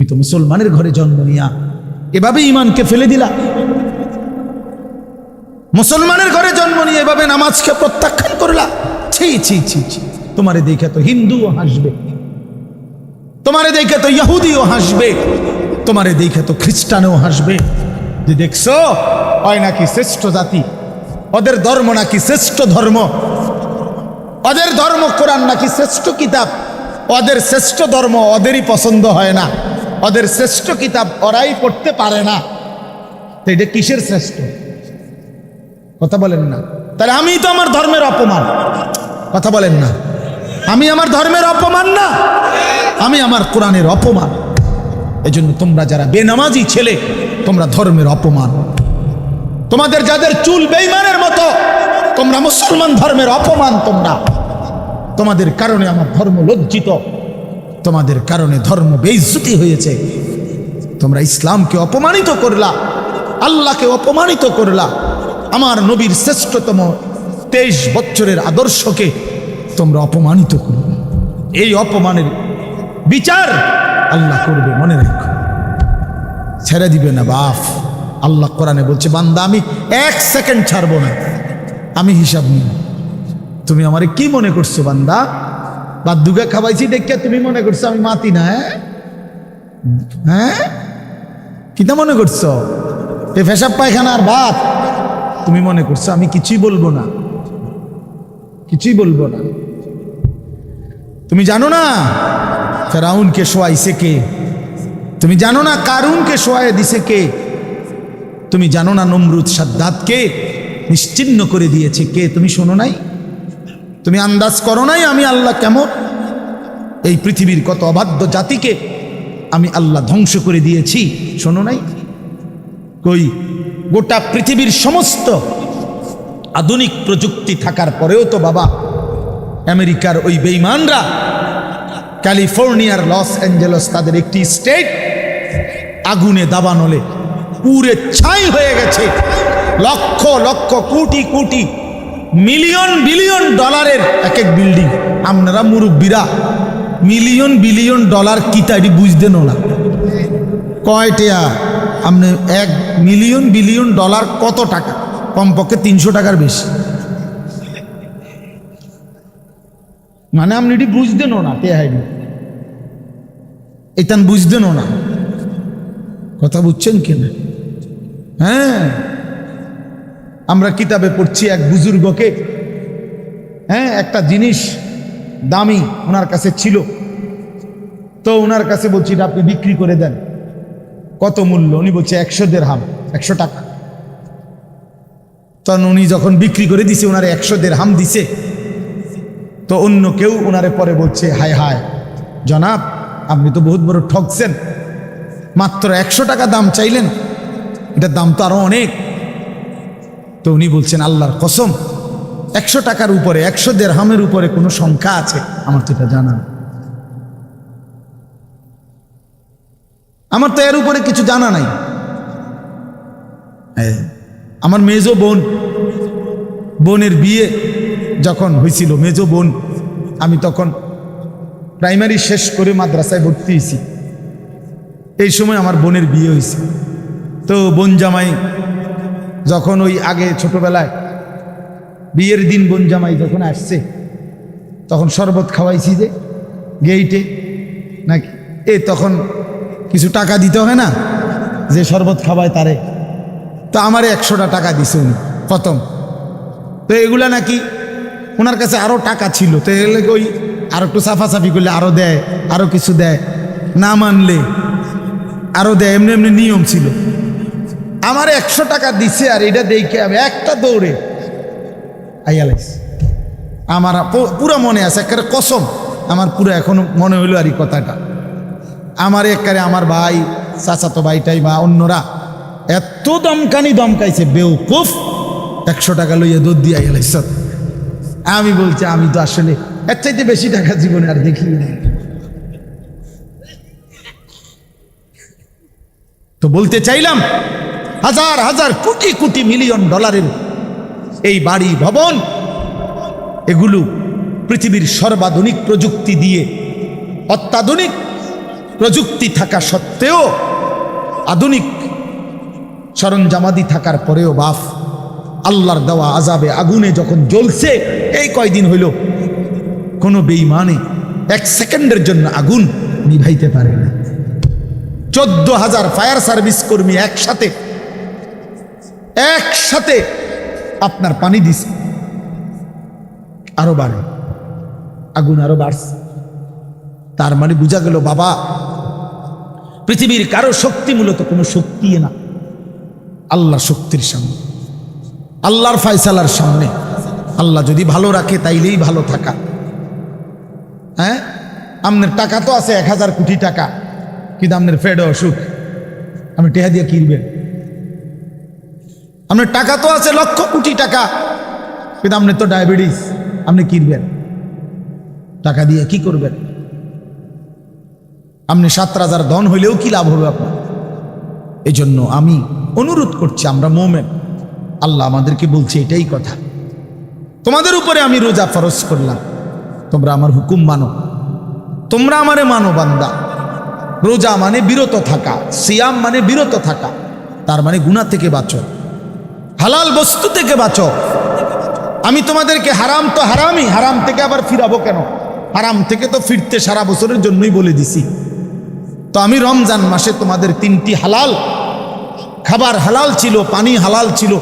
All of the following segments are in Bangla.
তো মুসলমানের ঘরে জন্ম নিয়া এভাবে ইমানকে ফেলে দিলা। মুসলমানের ঘরে জন্ম নিয়ে এভাবে নামাজকে প্রত্যাখ্যান করলা। ছি ছি ছি ছি। তোমারে দেখে তো হিন্দুও হাসবে, তোমারে দেখে তো ইহুদিও হাসবে, তোমারে দেখে তো খ্রিস্টানও হাসবে যে দেখছো ওই নাকি শ্রেষ্ঠ জাতি, ওদের ধর্ম নাকি শ্রেষ্ঠ ধর্ম, ওদের ধর্ম কোরআন নাকি শ্রেষ্ঠ কিতাব, ওদের শ্রেষ্ঠ ধর্ম ওদেরই পছন্দ হয় না, ওদের শ্রেষ্ঠ কিতাব ওরাই পড়তে পারে না। তো এটা কিসের শ্রেষ্ঠ? কথা বলেন না। তাহলে আমি তো আমার ধর্মের অপমান। কথা বলেন না। আমি আমার ধর্মের অপমান না, আমি আমার কোরআনের অপমান। এজন্য তোমরা যারা বেনামাজি ছেলে, তোমরা ধর্মের অপমান। তোমাদের যাদের চুল বেঈমানের মতো, তোমরা মুসলমান ধর্মের অপমান। তোমরা, তোমাদের কারণে আমার ধর্ম লজ্জিত, তোমাদের কারণে ধর্ম বেইজ্জতি হয়েছে। তোমরা ইসলামকে অপমানিত করলা, আল্লাহকে অপমানিত করলা, আমার নবীর শ্রেষ্ঠতম 23 বছরের আদর্শকে তোমরা অপমানিত করবে। এই অপমানের বিচার আল্লাহ করবে, মনে রাখো। ছেড়ে দিবে না বাপ। আল্লাহ কোরআনে বলছে, বান্দা আমি 1 সেকেন্ড ছাড়বো না, আমি হিসাব নিব। তুমি আমারে কি মনে করছো বান্দা? বাদ্দুকে খাওয়াইছি দেখে তুমি মনে করছো আমি মাতি না? হ্যাঁ, কিটা মনে করছো? এ পেশাব পায়খানার ভাত তুমি মনে করছো? আমি কিছুই বলবো না, কিছুই বলবো না। তুমি জানো না ফেরাউনকে শোয়াইছে কে? তুমি জানো না কারুনকে শোয়াই দিছে কে? তুমি জানো না নমরুদ সাদ্দাতকে নিশ্চিহ্ন করে দিয়েছে কে? তুমি শোনো নাই? তুমি আন্দাজ করো নাই আমি আল্লাহ কেমন? এই পৃথিবীর কত অবাধ্য জাতিকে আমি আল্লাহ ধ্বংস করে দিয়েছি, শোনো নাই? কই, গোটা পৃথিবীর সমস্ত আধুনিক প্রযুক্তি থাকার পরেও তো বাবা আমেরিকার ওই বেঈমানরা, ক্যালিফোর্নিয়ার লস অ্যাঞ্জেলস তাদের একটি স্টেট আগুনে দাবানলে পুরে ছাই হয়ে গেছে। লক্ষ লক্ষ কোটি কোটি মিলিয়ন বিলিয়ন ডলারের এক এক বিল্ডিং। আপনারা মুরব্বীরা মিলিয়ন বিলিয়ন ডলার কিতা এটি বুঝতেন না? কয়টা আপনি 1 মিলিয়ন বিলিয়ন ডলার কত টাকা? কমপক্ষে 300 টাকার বেশি। মানে আপনি এটি বুঝতেন না, টেহাইনি এটান বুঝতেন না। কথা বুঝছেন কিনা? হ্যাঁ, আমরা কিতাবে পড়ছি এক বুজুর্গকে, হ্যাঁ, একটা জিনিস দামি ওনার কাছে ছিল, তো ওনার কাছে বলছি এটা আপনি বিক্রি করে দেন। কত মূল্য? উনি বলছে 100 দিরহাম, 100 টাকা। তখন উনি যখন বিক্রি করে দিছে, ওনারে 100 দিরহাম দিছে। তো অন্য কেউ ওনারে পরে বলছে, হায় হায় জনাব, আপনি তো বহুত বড় ঠকছেন, মাত্র 100 টাকা দাম চাইলেন, এটার দাম তো আরো অনেক। তো উনি বলছেন, আল্লাহর কসম 100 টাকার উপরে, 100 দিরহামের উপরে কোনো সংখ্যা আছে? আমার তো এটা জানা, আমার তো এর উপরে কিছু জানা নাই। আমার মেজো বোনের বিয়ে যখন হয়েছিল, মেজো বোন, আমি তখন প্রাইমারি শেষ করে মাদ্রাসায় ভর্তি হয়েছি। এই সময় আমার বোনের বিয়ে হয়েছে। তো বোন জামাই যখন ওই আগে ছোটবেলায় বিয়ের দিন বোন জামাই যখন আসছে, তখন শরবত খাওয়াইছি যে গেইটে নাকি, তখন কিছু টাকা দিতে হয় না, যে শরবত খাওয়ায় তারে। তো আমারে 100টা টাকা দিছে উনি প্রথম। তো এগুলা নাকি ওনার কাছে আরো টাকা ছিল, তো এগুলো ওই আর একটু সাফাসাফি করলে আরো দেয়, আরো কিছু দেয়, না মানলে আরো দেয়, এমনি এমনি নিয়ম ছিল। আমার 100 টাকা দিছে, আর এটা দেখে আমি একটা দৌড়ে আইয়ালাইছি। আমার পুরো মনে আছে, একেবারে কসম, আমার পুরো এখনো মনে হইলো আর এই কথাটা। আমার একেবারে আমার ভাই, চাচাতো ভাইটাই বা অন্যরা এত দমকাইছে, বেউকুফ 100 টাকা লইয়া দৌড় দিয়ে আইয়ালাইছ। আমি বলছি, আমি তো আসলে এর চাইতে বেশি টাকা জীবনে আর দেখি না। তো বলতে চাইলাম, হাজার হাজার কোটি কোটি মিলিয়ন ডলারের এই বাড়ি ভবন, এগুলো পৃথিবীর সর্বাধুনিক প্রযুক্তি দিয়ে, অত্যাধুনিক প্রযুক্তি থাকা সত্ত্বেও, আধুনিক সরঞ্জামাদি থাকার পরেও বাপ আল্লাহর দেওয়া আযাবে আগুনে যখন জ্বলছে, এই কয়দিন হইল কোনো বেঈমানে 1 সেকেন্ডের জন্য আগুন নিভাইতে পারে না। 14,000 ফায়ার সার্ভিস কর্মী একসাথে আপনার পানি দিছে, আরো বাড়ে, আগুন আরো বাড়ছে। তার মানে বোঝা গেল বাবা, পৃথিবীর কারো শক্তি মূলত কোনো শক্তি না, আল্লাহর শক্তির সামনে, আল্লাহর ফয়সালার সামনে। আল্লাহ যদি ভালো রাখে তাইলেই ভালো থাকা। হ্যাঁ, আপনার টাকা তো আছে 1000 কোটি টাকা, কিন্তু আপনার ফেডে অসুখ, আপনি টেহা দিয়ে কিনবেন। আপনার টাকা তো আছে লক্ষ কোটি টাকা, কিন্তু আপনার তো ডায়াবেটিস, আপনি কিনবেন টাকা দিয়ে কি করবেন? আপনি 7,000 ধন হইলেও কি লাভ হবে আপনার? এই জন্য আমি অনুরোধ করছি, আমরা মোমেন, আল্লাহ আমাদেরকে বলছে এটাই কথা, তোমাদের উপরে আমি রোজা ফরজ করলাম, তোমরা আমার হুকুম মানো, তোমরা আমারে মানো বান্দা। রোজা মানে বিরত থাকা, সিয়াম মানে বিরত থাকা, তার মানে গুনাহ থেকে বাঁচো, হালাল বস্তু থেকে বাঁচো। আমি তোমাদেরকে হারাম তো হারামই, হারাম থেকে আবার ফিরাবো কেন? হারাম থেকে তো ফিরতে সারা বছরের জন্যই বলে দিছি। তো আমি রমজান মাসে তোমাদের 3টি হালাল খাবার হালাল ছিল, পানি হালাল ছিল,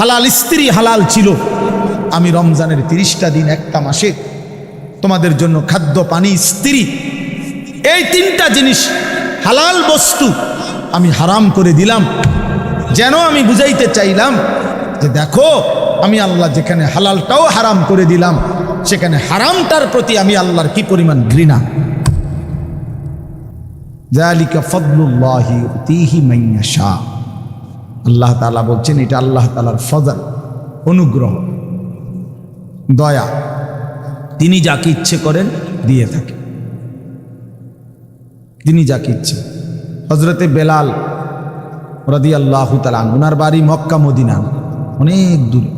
হালাল স্ত্রী হালাল ছিল। আমি রমজানের 30টা দিন, একটা মাসে তোমাদের জন্য খাদ্য, পানি, স্ত্রী, এই 3টা জিনিস হালাল বস্তু আমি হারাম করে দিলাম। যেন আমি বুঝাইতে চাইলাম যে দেখো, আমি আল্লাহ যেখানে হালালটাও হারাম করে দিলাম, সেখানে হারামটার প্রতি আমি আল্লাহর কি পরিমাণ ঘৃণা। যালিকা ফাদলুল্লাহি ইউতিহি মান ইয়াশা। আল্লাহ তাআলা বলছেন এটা আল্লাহ তাআলার ফজল, অনুগ্রহ, দয়া। তিনি যাকে ইচ্ছে করেন দিয়ে থাকেন, তিনি যাকে ইচ্ছে। হযরতে বেলাল রাদিয়াল্লাহু তাআলা ওনার বাড়ি মক্কা মদিনা, অনেক দূরে,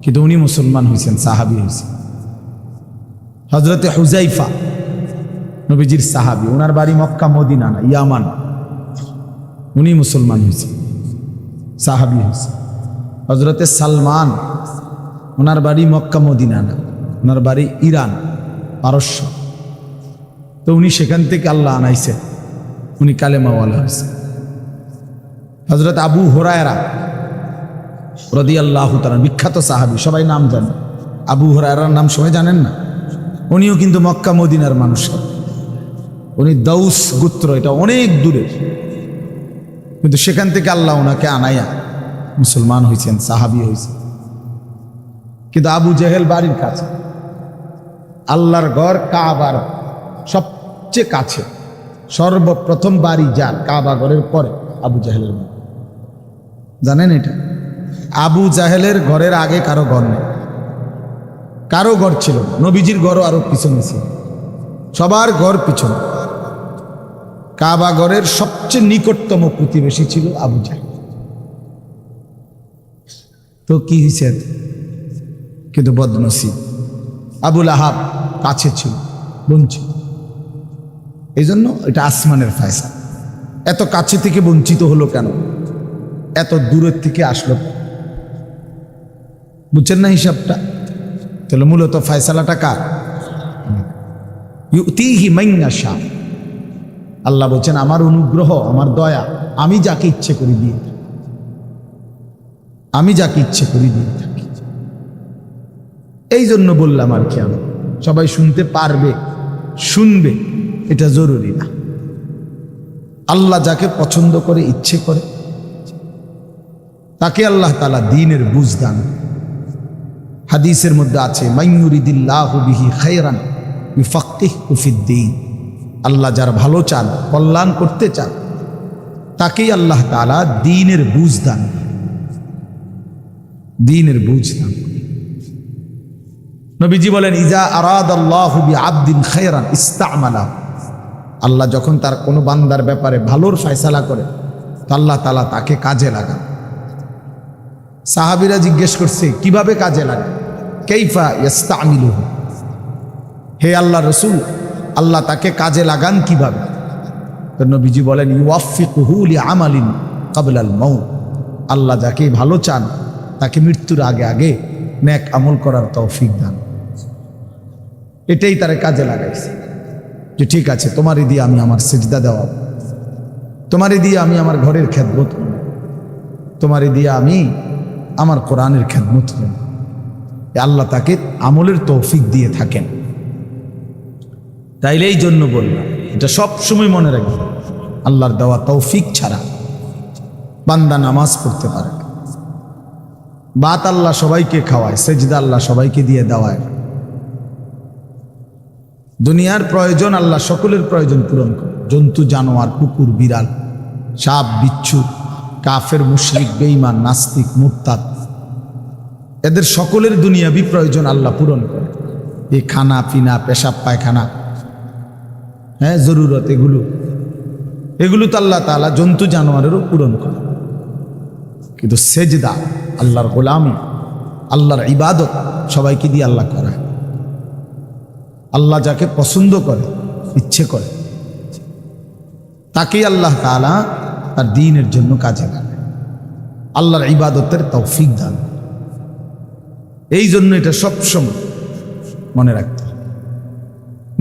কিন্তু উনি মুসলমান হয়েছেন, সাহাবী হয়েছেন। হযরতে হুযাইফা নবীজির সাহাবী, ওনার বাড়ি মক্কা মদিনা না, ইয়ামান, উনি মুসলমান হয়েছেন, সাহাবী হয়েছেন। হযরতে সালমান, ওনার বাড়ি মক্কা মদিনা না, ওনার বাড়ি ইরান, পারস্য। তো উনি সেখান থেকে আল্লাহ আনাইছেন, উনি কালেমাওয়ালা হয়েছেন। হযরত আবু হুরায়রা রাদিয়াল্লাহু তাআলা, বিখ্যাত সাহাবী, সবাই নাম জানেন। আবু হুরায়রার নাম সবাই জানেন না? উনিও কিন্তু মক্কা মদিনার মানুষ, উনি দাউস গোত্র, এটা অনেক দূরে, কিন্তু সেখান থেকে আল্লাহ ওনাকে আনাইয়া মুসলমান হয়েছেন, সাহাবী হয়েছেন। কিন্তু আবু জেহেল বাড়ির কাছে, আল্লাহর ঘর কাবার সবচেয়ে কাছে, সর্বপ্রথম বাড়ি যার কাবা ঘরের পরে আবু জাহেলের বাড়ি। জানেন এটা? আবু জাহেলের ঘরের আগে কারো ঘর নেই, কারো ঘর ছিল না, নবীজির ঘরও আরো পিছনে ছিল, সবার ঘর পিছনে। কাবা ঘরের সবচেয়ে নিকটতম প্রতিবেশী ছিল আবু জাহেল। তো কি হয়েছে? কিন্তু বদনসিব, আবুল আহাব কাছে ছিল, বঞ্চিত। এই জন্য এটা আসমানের ফয়সালা। এত কাছে থেকে বঞ্চিত হলো কেন? এত দূরের থেকে আসলো, বুঝছেন না হিসাবটা? তাহলে মূলত ফয়সালাটা কার? ইউতিহি মান ইয়াশা। আল্লাহ বলছেন আমার অনুগ্রহ, আমার দয়া, আমি যাকে ইচ্ছে করি দিয়ে থাকি, আমি যাকে ইচ্ছে করি দিয়ে থাকি। এই জন্য বললাম আর কি, আমি সবাই শুনতে পারবে, শুনবে, এটা জরুরি না। আল্লাহ যাকে পছন্দ করে, ইচ্ছে করে, তাকে আল্লাহ তাআলা দ্বীনের বুঝ দান। হাদিসের মধ্যে আছে, মাইয়ুরিদিল্লাহু বিহি খায়রান ইউফাক্কিহু ফিদ্দীন। আল্লাহ যার ভালো চান, কল্যাণ করতে চান, তাকেই আল্লাহ তাআলা দ্বীনের বুঝ দান, দ্বীনের বুঝ দান। নবীজি বলেন, ইজা আরাদাল্লাহু বিআবদিন খায়রান ইস্তা'মালা। আল্লাহ যখন তার কোনো বান্দার ব্যাপারে ভালোর ফয়সালা করে, তো আল্লাহ তাআলা তাকে কাজে লাগান। সাহাবীরা জিজ্ঞেস করছে কিভাবে কাজে লাগে? কাইফা ইস্তা'মিলুহু, হে আল্লাহ রাসূল, আল্লাহ তাকে কাজে লাগান কিভাবে? তো নবীজি বলেন ইউওয়াফিকুহু লিআমালিন ক্বাবলাল মাউত, আল্লাহ যাকে ভালো চান তাকে মৃত্যুর আগে আগে নেক আমল করার তৌফিক দান। এটাই তারে কাজে লাগাইছে যে ঠিক আছে তোমারই দিয়ে আমি আমার সিজদা দেওয়া, তোমারই দিয়ে আমি আমার ঘরের খেদমত করব, তোমারই দিয়ে আমি আমার কোরআনের খেদমত করব। আল্লাহ তাকে আমলের তৌফিক দিয়ে থাকেন। তাইলে এই জন্য বললাম এটা সব সময় মনে রাখবে, আল্লাহর দেওয়া তৌফিক ছাড়া বান্দা নামাজ পড়তে পারে না। বাত আল্লাহ সবাইকে খাওয়ায়, সেজদা আল্লাহ সবাইকে দিয়ে দেওয়ায়। দুনিয়ার প্রয়োজন আল্লাহ সকলের প্রয়োজন পূরণ করে, জন্তু জানোয়ার, কুকুর বিড়াল, সাপ বিচ্ছু, কাফের মুশরিক বেঈমান নাস্তিক মুরতাদ, এদের সকলের দুনিয়াবি প্রয়োজন আল্লাহ পূরণ করে। এই খানা পিনা পেশাব পায়খানা, হ্যাঁ জরুরত, এগুলো তো আল্লাহ তাআলা জন্তু জানোয়ারেরও পূরণ করে। কিন্তু সেজদা আল্লাহর গোলামি, আল্লাহর ইবাদত সবাইকে দিয়ে আল্লাহ করায়। আল্লাহ যাকে পছন্দ করে, ইচ্ছে করে, তাকেই আল্লাহ তাআলা তার দ্বীনের জন্য কাজে লাগায়, আল্লাহর ইবাদতের তৌফিক দান। এই জন্য এটা সবসময় মনে রাখতে হবে।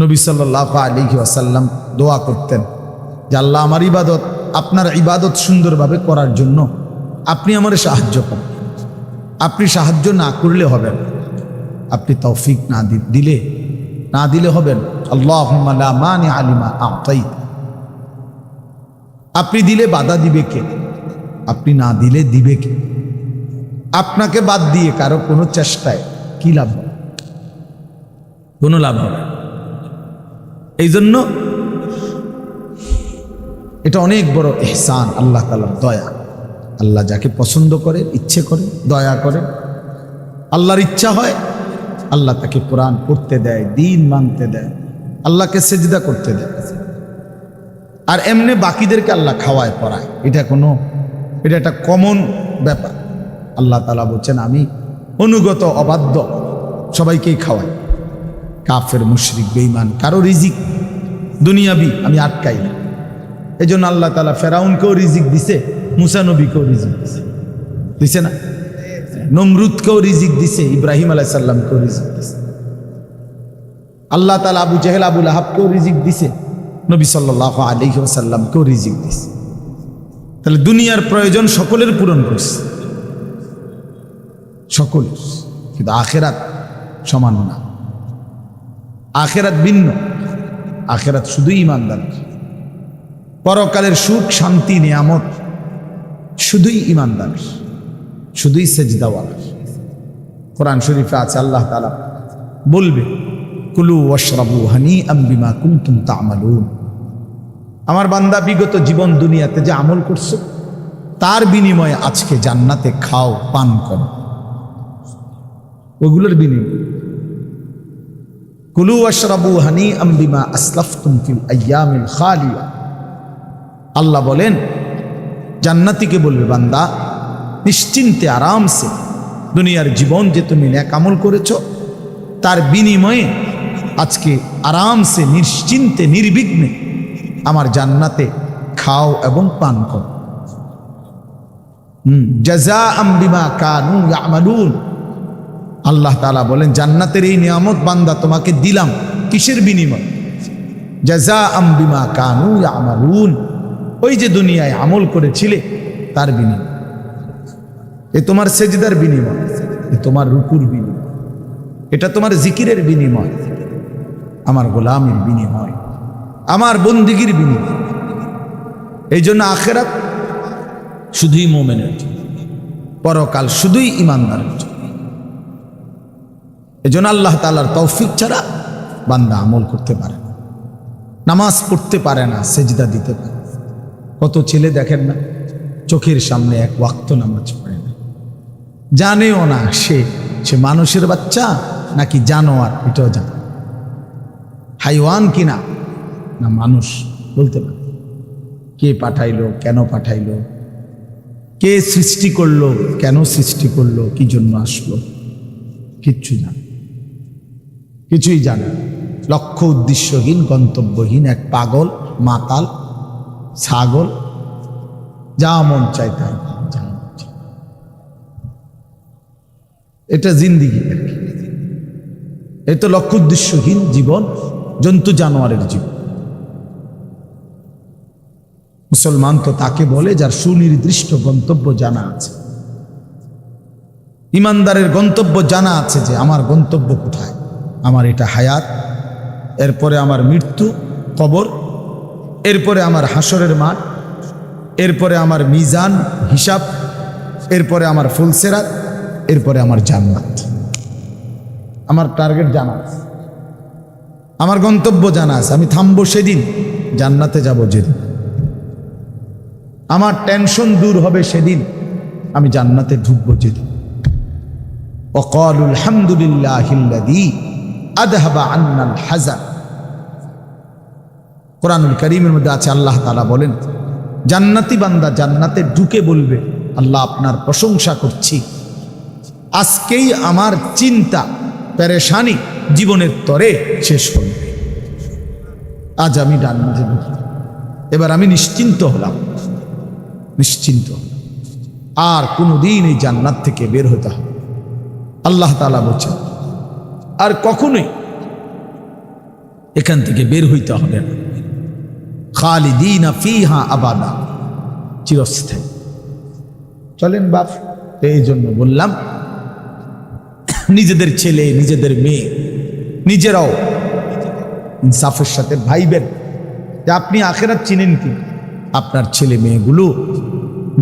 নবী সাল্লাল্লাহু আলাইহি ওয়াসাল্লাম দোয়া করতেন যে আল্লাহ আমার ইবাদত, আপনার ইবাদত সুন্দরভাবে করার জন্য আপনি আমারে সাহায্য করেন। আপনি সাহায্য না করলে হবে না, আপনি তৌফিক না দিলে হবেন। আল্লাহুম্মা লা মানিআ লিমা আ'তাইত, আপনি দিলে বাধা দিবে কে? আপনি না দিলে দিবে কে? আপনাকে বাদ দিয়ে কারো কোনো চেষ্টায় কি লাভ হবে? কোনো লাভ হবে। এই জন্য এটা অনেক বড় ইহসান, আল্লাহ তাআলার দয়া। আল্লাহ যাকে পছন্দ করে, ইচ্ছে করে, দয়া করে, আল্লাহর ইচ্ছা হয় আল্লাহ তাকে কোরআন পড়তে দেয়, দ্বীন মানতে দেয়, আল্লাহকে সেজদা করতে দেয়। আর এমনি বাকিদেরকে আল্লাহ খাওয়ায় পড়ায়, এটা একটা কমন ব্যাপার। আল্লাহ তাআলা বলছেন আমি অনুগত অবাধ্য সবাইকেই খাওয়াই, কাফের মুশরিক বেঈমান কারো রিজিক দুনিয়াবি আমি আটকাই না। এই জন্য আল্লাহ তাআলা ফেরাউনকেও রিজিক দিছে, মুসা নবীকেও রিজিক দিছে না? নমরুদকেও রিজিক দিছে, ইব্রাহিম আলাইহিস সালামকেও রিজিক দিছে। আল্লাহ তাআলা আবু জেহেল আবু লাহাবকেও রিজিক দিছে, নবী সাল্লাল্লাহু আলাইহি ওয়াসাল্লামকেও রিজিক দিছে। তাহলে দুনিয়ার প্রয়োজন সকলের পূরণ করছে, সকলের। কিন্তু আখিরাত সমান না, আখিরাত ভিন্ন। আখিরাত শুধুই ঈমানদারের, পরকালের সুখ শান্তি নিয়ামত শুধুই ঈমানদারের, শুধুই সেজদাওয়ালার। কোরআন শরীফে আছে আল্লাহ তাআলা বলবে কুলু ওয়াশরাবু হানিআম বিমা কুনতুম তা'মালুন, আমার বান্দা বিগত জীবন দুনিয়াতে যে আমল করছো তার বিনিময়ে আজকে জান্নাতে খাও, পান করো, ওগুলোর বিনিময়ে। কুলু ওয়াশরাবু হানিআম বিমা আসলাফতুম ফিল আইয়ামিল খালিয়া, আল্লাহ বলেন জান্নাতীকে বলবে বান্দা নিশ্চিন্তে আরামসে দুনিয়ার জীবন যে তুমি নেক আমল করেছো তার বিনিময়ে আজকে আরামসে নিশ্চিন্তে নির্বিঘ্নে আমার জান্নাতে খাও এবং পান করো। জাযাআম বিমা কানু ইয়ামালুন, আল্লাহ তাআলা বলেন জান্নাতের এই নিয়ামত বান্দা তোমাকে দিলাম কিসের বিনিময়? জাযাআম বিমা কানু ইয়ামালুন, ওই যে দুনিয়ায় আমল করেছিলে তার বিনিময়। এ তোমার সেজদার বিনিময়, এ তোমার রুকুর বিনিময়, এটা তোমার জিকিরের বিনিময়, আমার গোলামের বিনিময়, আমার বন্দিগির বিনিময়। এই জন্য আখিরাত শুধুই মুমিনের জন্য, পরকাল শুধুই ঈমানদারের জন্য। এই জন্য আল্লাহ তাআলার তৌফিক ছাড়া বান্দা আমল করতে পারে না, নামাজ পড়তে পারে না, সেজদা দিতে পারে। কত ছেলে দেখেন না চোখের সামনে এক ওয়াক্ত নামাজ পড়ে না, জানেও না সে মানুষের বাচ্চা নাকি জানোয়ার, এটাও জানে, হাইওয়ান কিনা না মানুষ বলতে পারে। কে পাঠাইলো, কেন পাঠাইলো, কে সৃষ্টি করলো, কেন সৃষ্টি করলো, কি জন্য আসলো, কিচ্ছু জানে, কিছুই জানে। লক্ষ্য উদ্দেশ্যহীন, গন্তব্যহীন এক পাগল, মাতাল, ছাগল, যা মন চায় তাই। এটা জিন্দিগি আর কি। এই তো লক্ষ্য উদ্দেশ্যহীন জীবন, জন্তু জানোয়ারের জীবন। মুসলমান তো তাকে বলে যার সুনির্দিষ্ট গন্তব্য জানা আছে। ইমানদারের গন্তব্য জানা আছে যে আমার গন্তব্য কোথায়, আমার এটা হায়াত, এরপরে আমার মৃত্যু, কবর, এরপরে আমার হাসরের মাঠ, এরপরে আমার মিজান, হিসাব, এরপরে আমার ফুলসেরাত, এরপরে আমার জান্নাত। আমার টার্গেট জানা আছে, আমার গন্তব্য জানা আছে। আমি থামবো সেদিন, জান্নাতে যাব যেদিন। আমার টেনশন দূর হবে সেদিন, আমি জান্নাতে ঢুকবো যেদিন। ওয়াকালু আলহামদুলিল্লাহিল্লাযী আযহাবা আন্নাল হাযান। কোরআনুল কারীমের মধ্যে আছে, আল্লাহ তাআলা বলেন জান্নাতি বান্দা জান্নাতে ঢুকে বলবে, আল্লাহ আপনার প্রশংসা করছি, আজকেই আমার চিন্তা পেরেশানি জীবনের তরে শেষ হল। আজ আমি জান্নাতে ঢুকলাম, এবার আমি নিশ্চিন্ত হলাম, নিশ্চিন্ত হলাম। আর কোনোদিন এই জান্নাত থেকে বের হতে হবে। আল্লাহ তাআলা বলছেন আর কখনোই এখান থেকে বের হইতে হবে না। খালিদিনা ফিহা আবাদা, চিরস্থায়ী। চলেন বাপ, এই জন্য বললাম নিজেদের ছেলে, নিজেদের মেয়ে, নিজেরাও ইনসাফের সাথে ভাইবেন যে আপনি আখিরাত চিনেন কি। আপনার ছেলে মেয়েগুলো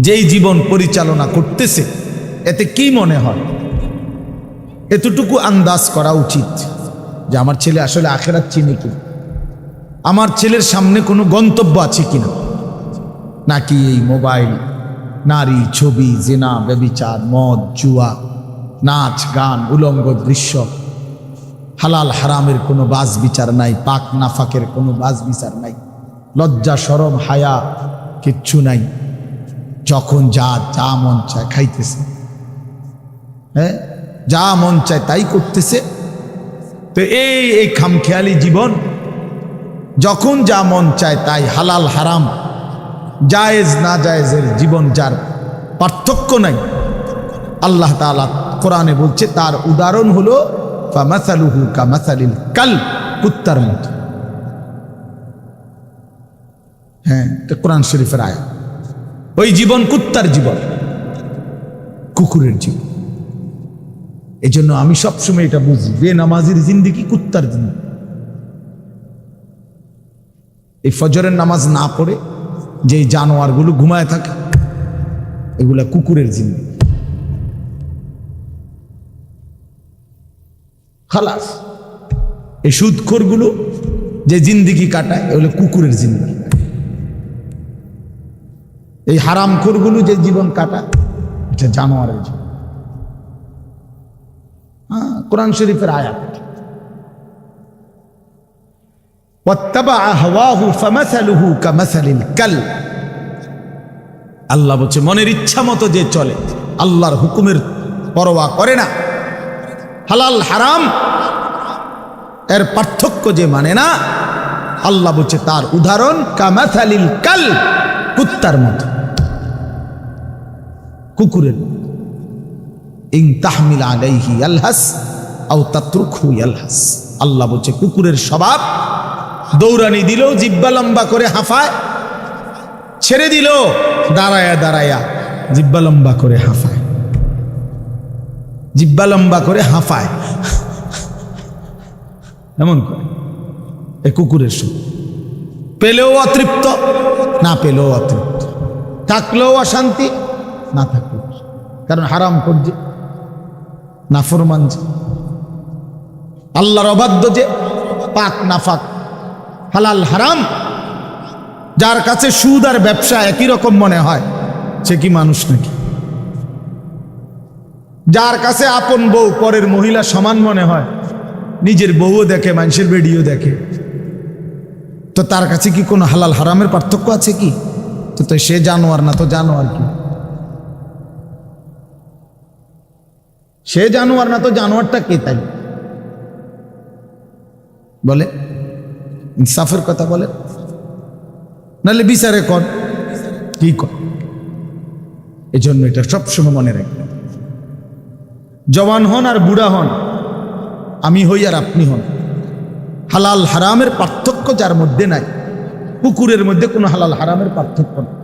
যেই জীবন পরিচালনা করতেছে, এতে কি মনে হয়, এতটুকু আন্দাজ করা উচিত যে আমার ছেলে আসলে আখিরাত চিনে কি, আমার ছেলের সামনে কোনো গন্তব্য আছে কিনা, নাকি এই মোবাইল, নারী, ছবি, জিনা, ব্যভিচার, মদ, জুয়া, নাচ, গান, উলঙ্গ দৃশ্য, হালাল হারামের কোনো বাজ বিচার নাই, পাক নাফাকের কোনো বাজ বিচার নাই, লজ্জা শরম হায়া কিচ্ছু নাই। যখন যা যা মন চায় খাইতেছে, হ্যাঁ, যা মন চায় তাই করতেছে। তো এই খামখেয়ালি জীবন, যখন যা মন চায় তাই, হালাল হারাম, জায়েজ না জায়েজের জীবন, যার পার্থক্য নাই, আল্লাহ তাআলা কোরআনে বলছে তার উদাহরণ হলো ফামাসালুহু কামাসালিল কালব, কুত্তার মতো। হ্যাঁ, এটা কোরআন শরীফের আয়াত। ওই জীবন কুত্তার জীবন, কুকুরের জীবন। এই জন্য আমি সবসময় এটা বুঝি, বেনামাজির জিন্দেগি কুত্তার জিন্দেগি। এই ফজরের নামাজ না পড়ে যে জানোয়ারগুলো ঘুমায় থাকে, এগুলা কুকুরের জিন্দেগি। খালাস। এই সুদখোরগুলো যে জিন্দেগি কাটায়, এগুলো কুকুরের জিন্দেগি। এই হারামখোরগুলো যে জীবন কাটায়, এটা জানোয়ারের জীবন। হ্যাঁ, কোরআন শরীফের আয়াত। ওয়াত্তাবাআ হাওয়াহু ফামাসালুহু কামাসালিল কালব। আল্লাহ বলছে মনের ইচ্ছা মতো যে চলে, আল্লাহর হুকুমের পরোয়া করে না, হালাল হারাম এর পার্থক্য যে মানে না, আল্লাহ বলছে তার উদাহরণ কামাসালিল কালব, কুত্তার মতো, কুকুরের। ইন তাহমিল আলাইহি ইয়ালহাস আও তাতরুকহু ইয়ালহাস। আল্লাহ বলছে কুকুরের স্বভাব, দৌড়ানি দিল জিব্বা লম্বা করে হাঁফায়, ছেড়ে দিল দাঁড়ায়া দাঁড়ায়া জিব্বা লম্বা করে হাঁফায়, জিব্বা লম্বা করে হাঁফায়, এমন করে। এ কুকুরের স্বভাব। পেলেও অতৃপ্ত, না পেলেও অতৃপ্ত, থাকলেও অশান্তি, না থাকলেও, কারণ হারাম করছে, নাফরমান যে, আল্লাহর অবাধ্য যে, পাক নাফাক, হালাল হারাম, যার কাছে সুদ আর ব্যবসা একই রকম মনে হয়, সে কি মানুষ নাকি? যার কাছে আপন বউ পরের মহিলা সমান মনে হয়, নিজের বউও দেখে, মানুষের বেডিও দেখে, তো তার কাছে কি কোনো হালাল হারামের পার্থক্য আছে কি? তো সে জানোয়ার না তো জানোয়ার কি? সে জানোয়ার না তো জানোয়ারটা কে? তাই বলে ইনসাফের কথা বলে, নাহলে বিচারে কর কি কর। এই জন্য এটা সবসময় মনে রাখবেন, জওয়ান হন আর বুড়া হন, আমি হই আর আপনি হন, হালাল হারামের পার্থক্য যার মধ্যে নাই, কুকুরের মধ্যে কোনো হালাল হারামের পার্থক্য নেই,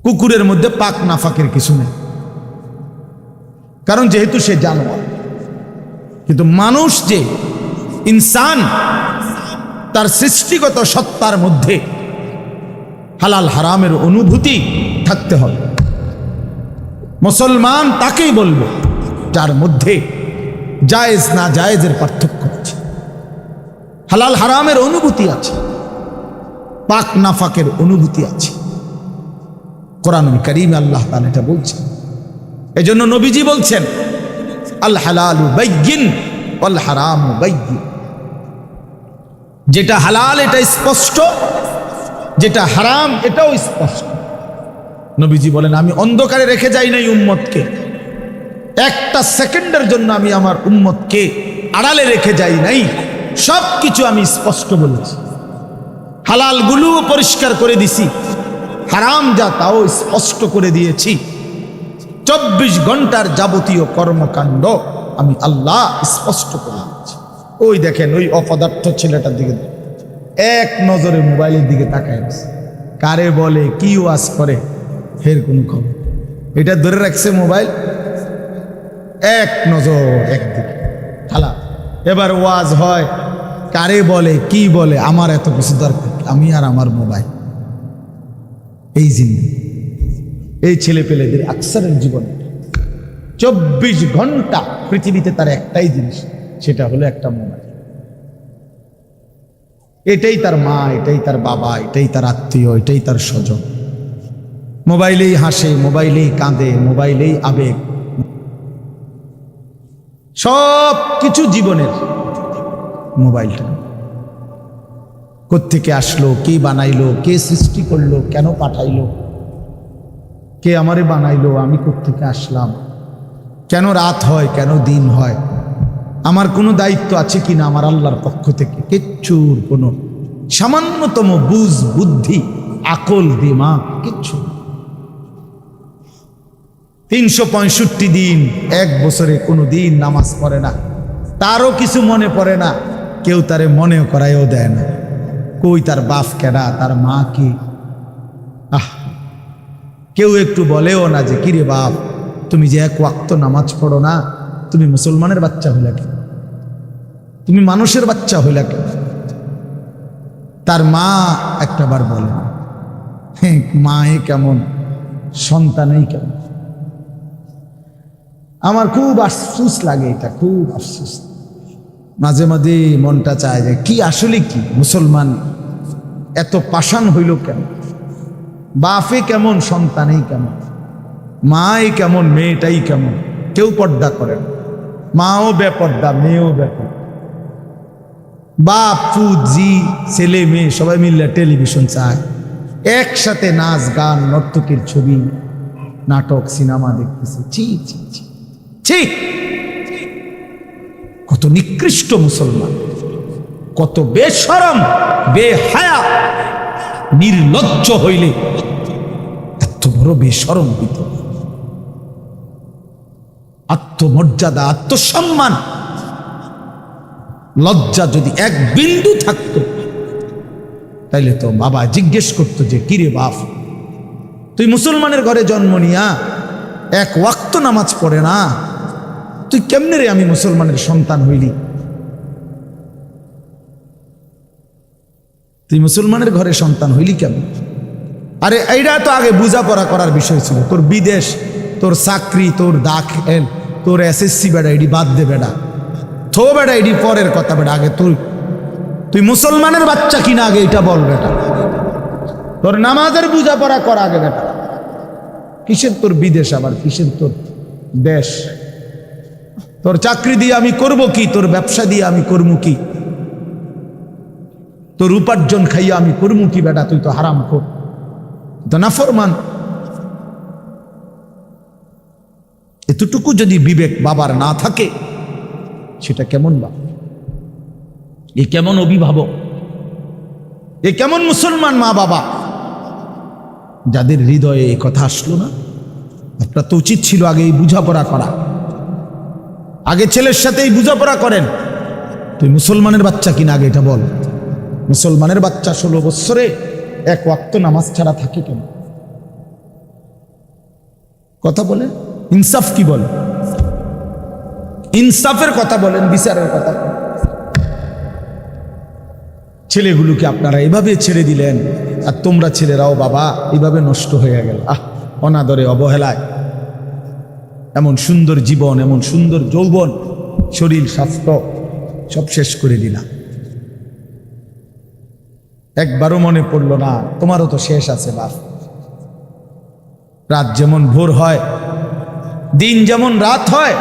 কুকুরের মধ্যে পাক নাফাকের কিছু নেই, কারণ যেহেতু সে জানোয়ার। কিন্তু মানুষ যে ইনসান, তার সৃষ্টিগত সত্তার মধ্যে হালাল হারামের অনুভূতি থাকতে হবে। মুসলমান তাকেই বলবো যার মধ্যে জায়েজ না জায়েজের পার্থক্য আছে, হালাল হারামের অনুভূতি আছে, পাক নাফাকের অনুভূতি আছে। কোরআনুল কারীমে আল্লাহ তাআলা এটা বলছেন। এজন্য নবীজি বলছেন আল হালালু বাইয়িন ওয়াল হারামু বাইয়িন, যেটা হালাল এটা স্পষ্ট, যেটা হারাম এটাও স্পষ্ট। নবীজি বলেন আমি অন্ধকারে রেখে যাই নাই উম্মতকে, একটা সেকেন্ডের জন্য আমি আমার উম্মতকে আড়ালে রেখে যাই নাই, সব কিছু আমি স্পষ্ট বলেছি। হালালগুলোও পরিষ্কার করে দিছি, হারাম যা তাও স্পষ্ট করে দিয়েছি। 24 ঘন্টার যাবতীয় কর্মকাণ্ড আমি আল্লাহ স্পষ্ট করে দিয়েছি। ওই দেখেন ওই অপদার্থ ছেলেটার দিকে এক নজরে মোবাইলের দিকে তাকায় আছে, কারে বলে কি ওয়াজ করে এর কোন খবর। এটা ধরে রাখছে মোবাইল, এক নজর একদিকে খালা। এবার ওয়াজ হয়, কারে বলে কি বলে, আমার এত কিছু দরকার, আমি আর আমার মোবাইল। এই জিনিস এই ছেলে পেলেদের আকসারের জীবনে 24 ঘন্টা পৃথিবীতে তার একটাই জিনিস, সেটা হলো একটা মোবাইল। এটাই তার মা, এটাই তার বাবা, এটাই তার আত্মীয়, এটাই তার স্বজন। মোবাইলেই হাসে, মোবাইলেই কাঁদে, মোবাইলেই আবেগ, সব কিছু জীবনের মোবাইলটা। কোত্থেকে আসলো, কে বানাইলো, কে সৃষ্টি করলো, কেন পাঠাইলো, কে আমারে বানাইলো, আমি কোত্থেকে আসলাম, কেন রাত হয়, কেন দিন হয়, আমার কোনো দায়িত্ব আছে কিনা আমার আল্লাহর পক্ষ থেকে, কিচ্ছুর কোনো সামান্যতম বুঝ বুদ্ধি আকল দিমাগ কিচ্ছু। 365 দিন, এক বছরে কোনো দিন নামাজ পড়ে না, তারও কিছু মনে পড়ে না, কেউ তারে মনেও করাইও দেয় না। কই তার বাপ কেডা, তার মা কি, কেউ একটু বলেও না যে কিরে বাপ তুমি যে এক ওয়াক্ত নামাজ পড়ো না, তুমি মুসলমানের বাচ্চা হইলা কেন, তুমি মানুষের বাচ্চা হইলা কেন। তার মা একটাবার বলে না, মায়ে কেমন সন্তানেই কেমন। আমার খুব আফসোস লাগে, এটা খুব আফসোস। মাঝে মাঝে মনটা চায় যে কি আসলে কি মুসলমান এত পাষাণ হইল কেন, বাপে কেমন সন্তানেই কেমন, মাই কেমন মেয়েটাই কেমন। কেউ পর্দা করে না, মাও বেপর্দা, মেয়েও বেপর্দা, বাপ পুত জি ছেলে মেয়ে সবাই মিলে টেলিভিশন চায়, একসাথে নাচ গান নর্তকীর ছবি নাটক সিনেমা দেখতেছে। ছি ছি ছি ছি, কত নিকৃষ্ট মুসলমান, কত বেশরম বেহায়া নির্লজ্জ হইলে এত বড় বেশরম হইত। আত্মমর্যাদা, আত্মসম্মান, লজ্জা যদি এক বিন্দু থাকতো, তাইলে তো বাবা জিজ্ঞেস করতো যে কিরে বাপ তুই মুসলমানের ঘরে জন্ম নিয়া এক ওয়াক্ত নামাজ পড়ে না, তুই কেমনে রে আমি মুসলমানের সন্তান হইলি, তুই মুসলমানের ঘরে সন্তান হইলি কেমন। আরে এইটা তো আগে বোঝাপড়া করার বিষয় ছিল। তোর বিদেশ, তোর চাকরি, তোর দাখিল, তোর এসএসসি বেড়া এডি বাদ দে বেড়া, থো বেড়া এডি পরের কথা বেড়া, আগে তুই মুসলমানের বাচ্চা কিনা আগে এটা বল বেটা। তোর নামাজের বোঝাপড়া কর আগে বেটা। কিসের তোর বিদেশ, আবার কিসের তোর দেশ, তোর চাকরি দিয়ে আমি করব কি, তোর ব্যবসা দিয়ে আমি করবো কি, তোর উপার্জন খাইয়া আমি করবো কি বেটা, তুই তো হারাম কর, তো নাফরমান। এতটুকু যদি বিবেক বাবার না থাকে সেটা কেমন বাপ, এ কেমন অভিভাবক, এ কেমন মুসলমান মা বাবা যাদের হৃদয়ে এই কথা আসলো না? আপনার তো উচিত ছিল আগে এই বোঝাপড়া করা, আগে ছেলের সাথে এই বোঝাপড়া করেন। তুই মুসলমানের বাচ্চা কিনা আগে এটা বল। মুসলমানের বাচ্চা 16 বছরে এক ওয়াক্ত নামাজ ছাড়া থাকে কেন? কথা বলে ইনসাফ কি বলে? ইনসাফের কথা বলেন, বিচারের কথা। ছেলেগুলোকে আপনারা এভাবে ছেড়ে দিলেন, আর তোমরা ছেলেরাও বাবা এভাবে নষ্ট হয়ে গেল। অনাদরে, অবহেলায় এমন সুন্দর জীবন, এমন সুন্দর যৌবন, শরীর, স্বাস্থ্য সব শেষ করে দিলাম। একবারও মনে পড়লো না তোমারও তো শেষ আছে বাপ। রাত যেমন ভোর হয়, দিন যেমন রাত হয়,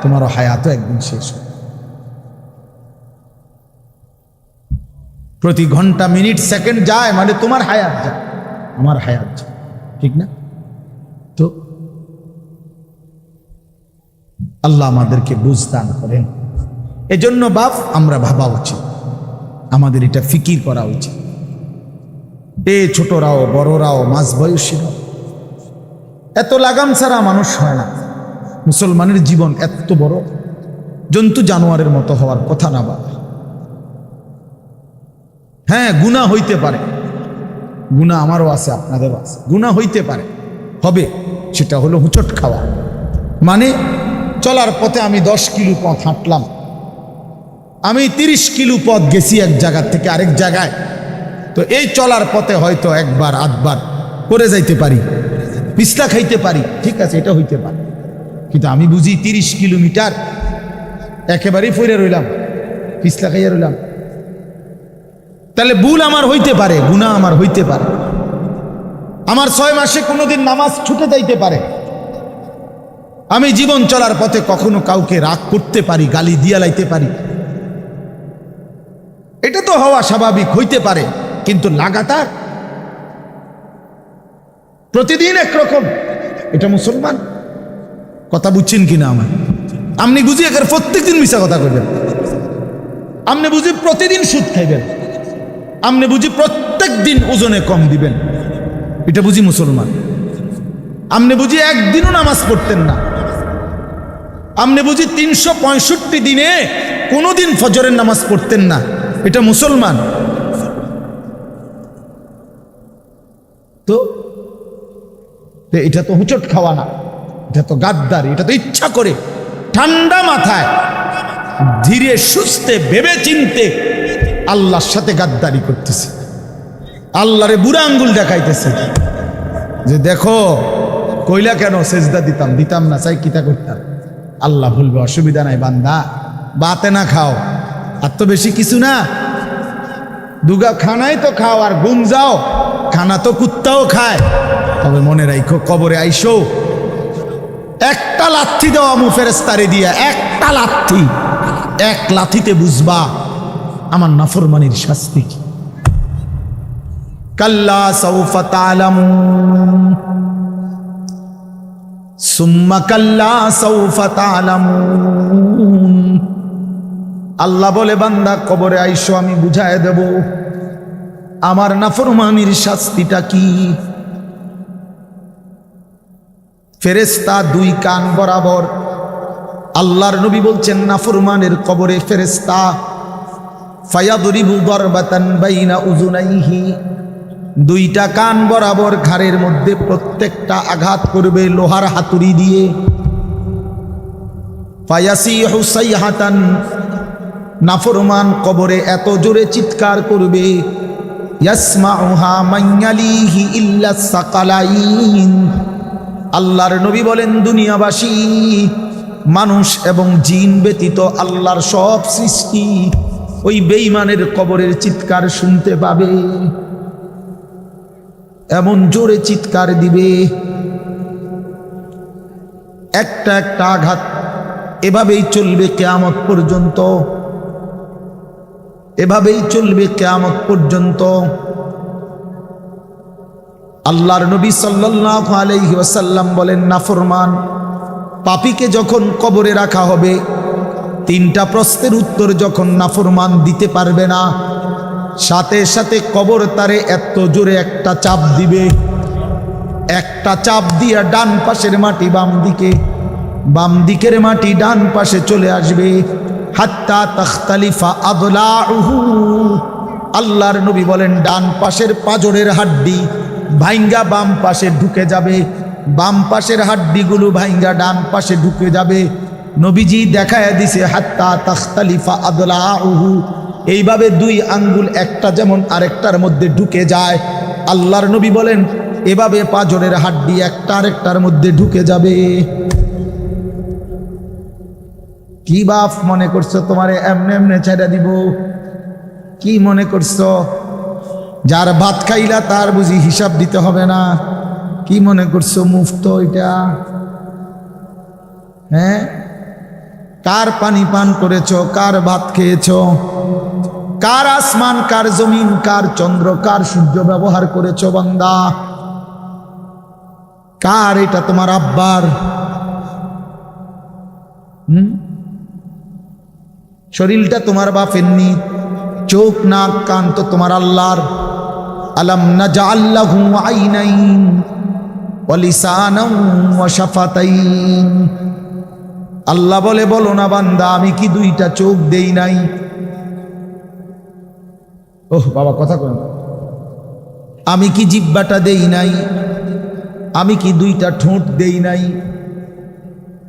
তোমারও হায়াতও একদিন শেষ হয়। প্রতি ঘন্টা, মিনিট, সেকেন্ড যায় মানে তোমার হায়াত যায়, আমার হায়াত যায়, ঠিক না? তো আল্লাহ আমাদেরকে বুঝ দান করেন। এজন্য বাপ আমরা ভাবা উচিত, আমাদের এটা ফিকির করা উচিত। এ ছোটরাও, বড়রাও, মাঝ বয়সীরাও, এত লাগাম ছাড়া মানুষ হয় না। মুসলমানের জীবন এত বড়, জন্তু জানোয়ারের মতো হওয়ার কথা না বাবা। হ্যাঁ, গুনাহ হইতে পারে, গুনাহ আমারও আছে, আপনাদেরও আছে, গুনাহ হইতে পারে, হবে। সেটা হলো হুচট খাওয়া। মানে চলার পথে আমি 10 কিলো পথ হাঁটলাম, আমি 30 কিলো পথ গেছি এক জায়গা থেকে আরেক জায়গায়। তো এই চলার পথে হয়তো একবার আধবার করে যাইতে পারি, পিছলা খাইতে পারি, ঠিক আছে, এটা হইতে পারে। কিন্তু আমি বুঝি 30 কিলোমিটার একেবারেই ফিরে রইলাম, পিছলা খাইয়া রইলাম। তাহলে ভুল আমার হইতে পারে, গুনাহ আমার হইতে পারে। আমার 6 মাসে কোনোদিন নামাজ ছুটে যাইতে পারে। আমি জীবন চলার পথে কখনো কাউকে রাগ করতে পারি, গালি দিয়া লাইতে পারি। এটা তো হওয়া স্বাভাবিক, হইতে পারে। কিন্তু লাগাতার প্রতিদিন একরকম, এটা মুসলমান? কথা বুঝছেন কিনা আমার? আপনি বুঝি এখানে প্রত্যেকদিন মিশা কথা কইবেন, আপনি বুঝি প্রতিদিন সুদ খাইবেন, আপনি বুঝি প্রত্যেক দিন ওজনে কম দিবেন, এটা বুঝি মুসলমান? আপনি বুঝি একদিনও নামাজ পড়তেন না, আপনি বুঝি 365 দিনে কোনোদিন ফজরের নামাজ পড়তেন না, এটা মুসলমান? তো এটা তো হুচট খাওয়া না, এটা তো গাদ্দারি, এটা তো ইচ্ছা করে ঠান্ডা মাথায় ধীরে সুস্থে ভেবে চিনতে আল্লাহর সাথে গাদ্দারি করতেছে, আল্লাহরে বুড়া আঙ্গুল দেখাইতেছে যে দেখো কইলা কেন সেজদা দিতাম না, চাই কিতা করতাম। আল্লাহ বলবে অসুবিধা নাই বান্দা, বাতে না খাও, আর তো বেশি কিছু না, দুগা খানাই তো খাও আর ঘুম যাও, খানা তো কুত্তাও খায়। তবে মনে রাখো কবরে আইসো একটা লাথি দেওয়া মু ফেরেশতারে দিয়া, একটা লাথি, এক লাথিতে বুঝবা আমার নাফরমানির শাস্তি কি। কাল্লা সাউফা তা'লামুন সুম্মা কাল্লা সাউফা তা'লামুন। আল্লাহ বলে বান্দা কবরে আইসো, আমি বুঝায় দেব আমার নাফরমানির শাস্তিটা কি। ফেরেশতা 2 কান বরাবর, আল্লাহর নবী বলছেন নাফরমানের কবরে ফেরেশতা ফায়াদরিবু দারবাতান বাইনা উযুনাইহি, 2টা কান বরাবর ঘাড়ের মধ্যে প্রত্যেকটা আঘাত করবে লোহার হাতুড়ি দিয়ে। ফায়াসিহু সাইহাতান, নাফরমান কবরে এত জোরে চিৎকার করবে, ইয়াসমাউহা মান ইয়ালিহি ইল্লা সাকালাইন। আল্লাহর নবী বলেন দুনিয়াবাসী, মানুষ এবং জিন ব্যতীত আল্লাহর সব সৃষ্টি ওই বেঈমানের কবরের চিৎকার শুনতে পাবে, এমন জোরে চিৎকার দিবে। একটা একটা আঘাত এভাবেই চলবে কিয়ামত পর্যন্ত, এভাবেই চলবে কিয়ামত পর্যন্ত। আল্লাহর নবী সাল্লাল্লাহু আলাইহি ওয়াসাল্লাম বলেন নাফরমান পাপীকে যখন কবরে রাখা হবে, তিনটা প্রশ্নের উত্তর যখন নাফরমান দিতে পারবে না, সাথে সাথে কবর তারে এত জোরে একটা চাপ দিবে, একটা চাপ দিয়া ডান পাশের মাটি বাম দিকে, বাম দিকের মাটি ডান পাশে চলে আসবে। হাত্তা তাখতালিফা আদলাউহু, আল্লাহর নবী বলেন ডান পাশের পাঁজরের হাড্ডি ভাইঙ্গা বাম পাশে ঢুকে যাবে, বাম পাশের হাড্ডিগুলো ভাইঙ্গা ডান পাশে ঢুকে যাবে। নবীজি দেখায় দিছে হাত্তা তাখতালিফা আদলাউহু, এইভাবে দুই আঙ্গুল একটা যেমন আরেকটার মধ্যে ঢুকে যায়, আল্লাহর নবী বলেন এভাবে পাঁজরের হাড্ডি একটা আরেকটার মধ্যে ঢুকে যাবে। কি বাপ মনে করছো তোমারে এমনে এমনে ছেড়ে দিব? কি মনে করছো যার ভাত খাইলা তার বুঝি হিসাব দিতে হবে না? কি মনে করছো মুফত এটা? হ্যাঁ, কার পানি পান করেছো, কার ভাত খেয়েছো, কার আসমান, কার জমিন, কার চন্দ্র, কার সূর্য ব্যবহার করেছো বান্দা? কার এটা? তোমার আব্বার? শরীরটা তোমার বাপের নি, চোখ নাক কান তো তোমার আল্লাহর। আলাম নাজআল লাহু আইনাইন ওয়া লিসানান ওয়া শাফাতাইন, আল্লাহ বলে বলো না বান্দা আমি কি দুইটা চোখ দেই নাই? ওহ বাবা কথা কই, আমি কি জিহ্বাটা দেই নাই? আমি কি দুইটা ঠোঁট দেই নাই?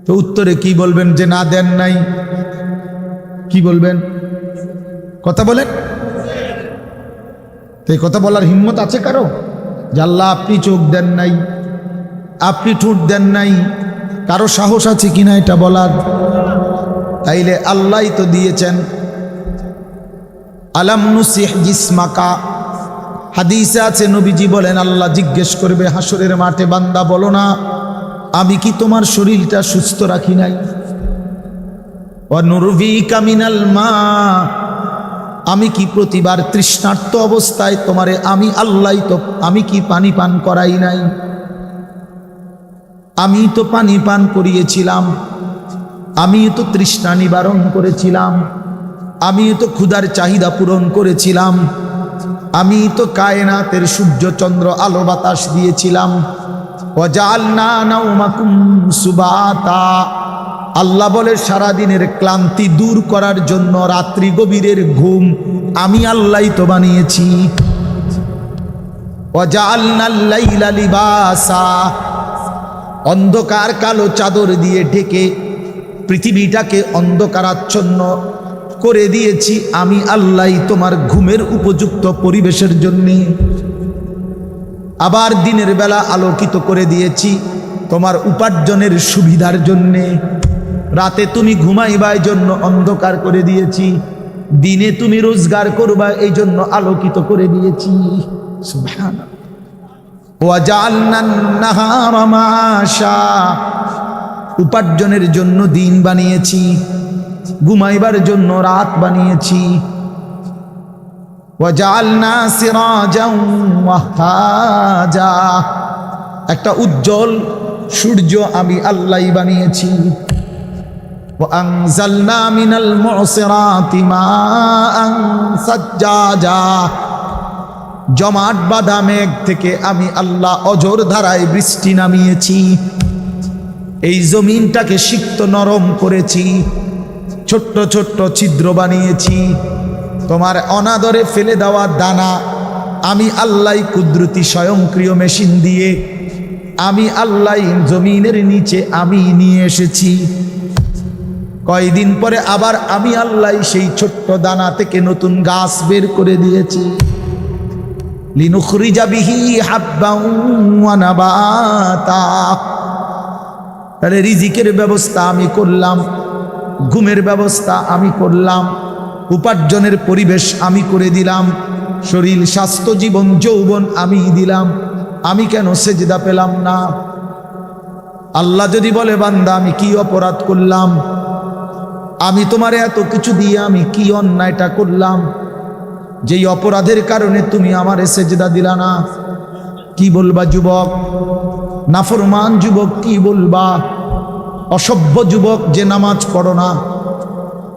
তো উত্তরে কি বলবেন যে না দেন নাই? কি বলবেন? কথা বলেন। তো এই কথা বলার হিম্মত আছে কারো যে আল্লাহ আপনি চোখ দেন নাই, আপনি ঠোঁট দেন নাই? কারো সাহস আছে কিনা এটা বলার? তাইলে আল্লাহই তো দিয়েছেন। আলাম নুসিহ জিসমাকা, হাদিসে আছে নবীজি বলেন আল্লাহ জিজ্ঞেস করবে হাসরের মাঠে, বান্দা বলো না আমি কি তোমার শরীরটা সুস্থ রাখি নাই? ওয়া নুরভিকা মিনাল মা, আমি কি প্রতিবার তৃষ্ণার্ত অবস্থায় তোমারে আমি আল্লাহ তো আমি কি পানি পান করাই নাই? আমি তো পানি পান করিয়েছিলাম, আমি তো তৃষ্ণা নিবারণ করেছিলাম, আমি তো ক্ষুধার চাহিদা পূরণ করেছিলাম, আমি তো কায়নাতের সূর্য চন্দ্র আলো বাতাস দিয়েছিলাম। ওয়াজআলনা নাওমাকুম সুবাতা, আল্লাহ বলে সারাদিনের ক্লান্তি দূর করার জন্য রাত্রি গভীরের ঘুম আমি আল্লাহই তো বানিয়েছি। ওয়াজআলনাল লাইলা লিবাসা, অন্ধকার কালো চাদর দিয়ে ঢেকে পৃথিবীটাকে অন্ধকারাচ্ছন্ন করে দিয়েছি আমি আল্লাহই তোমার ঘুমের উপযুক্ত পরিবেশের জন্যে। আবার দিনের বেলা আলোকিত করে দিয়েছি তোমার উপার্জনের সুবিধার জন্যে। রাতে তুমি ঘুমাইবার জন্য অন্ধকার করে দিয়েছি, দিনে তুমি রোজগার করবা এই জন্য আলোকিত করে দিয়েছি। সুবহানাল্লাহ। ওয়াজআলনান নাহারা মাশা, উপার্জনের জন্য দিন বানিয়েছি, ঘুমাইবার জন্য রাত বানিয়েছি। ওয়াজআলনা সিরাজাও ওয়াহাজা, একটা উজ্জ্বল সূর্য আমি আল্লাহই বানিয়েছি। ওয়াআনজালনা মিনাল মুসিরাতি মাআন সাজ্জাজা, জমাট বাঁধা মেঘ থেকে আমি আল্লাহ অঝোর ধারায় বৃষ্টি নামিয়েছি। এই জমিনটাকে সিক্ত নরম করেছি, ছোট্ট ছোট্ট ছিদ্র বানিয়েছি। তোমার অনাদরে ফেলে দেওয়া দানা আমি আল্লাহ কুদরতি স্বয়ংক্রিয় মেশিন দিয়ে আমি আল্লাহ জমিনের নিচে আমি নিয়ে এসেছি। কয়দিন পরে আবার আমি আল্লাহ সেই ছোট্ট দানা থেকে নতুন গাছ বের করে দিয়েছি। লিনুখরিজা বিহি হাব্বান ওয়া নাবাতা, তাহলে রিজিকের ব্যবস্থা আমি করলাম, ঘুমের ব্যবস্থা আমি করলাম, উপার্জনের পরিবেশ আমি করে দিলাম, শরীর স্বাস্থ্য জীবন যৌবন আমি দিলাম। আমি কেন সেজদা পেলাম না? আল্লাহ যদি বলে বান্দা আমি কি অপরাধ করলাম, আমি তোমার এত কিছু দিয়ে আমি কি অন্যায়টা করলাম যেই অপরাধের কারণে তুমি আমারে সেজদা দিলা না? কি বলবা যুবক? নাফরমান যুবক কি বলবা? অসভ্য যুবক যে নামাজ পড়ো না,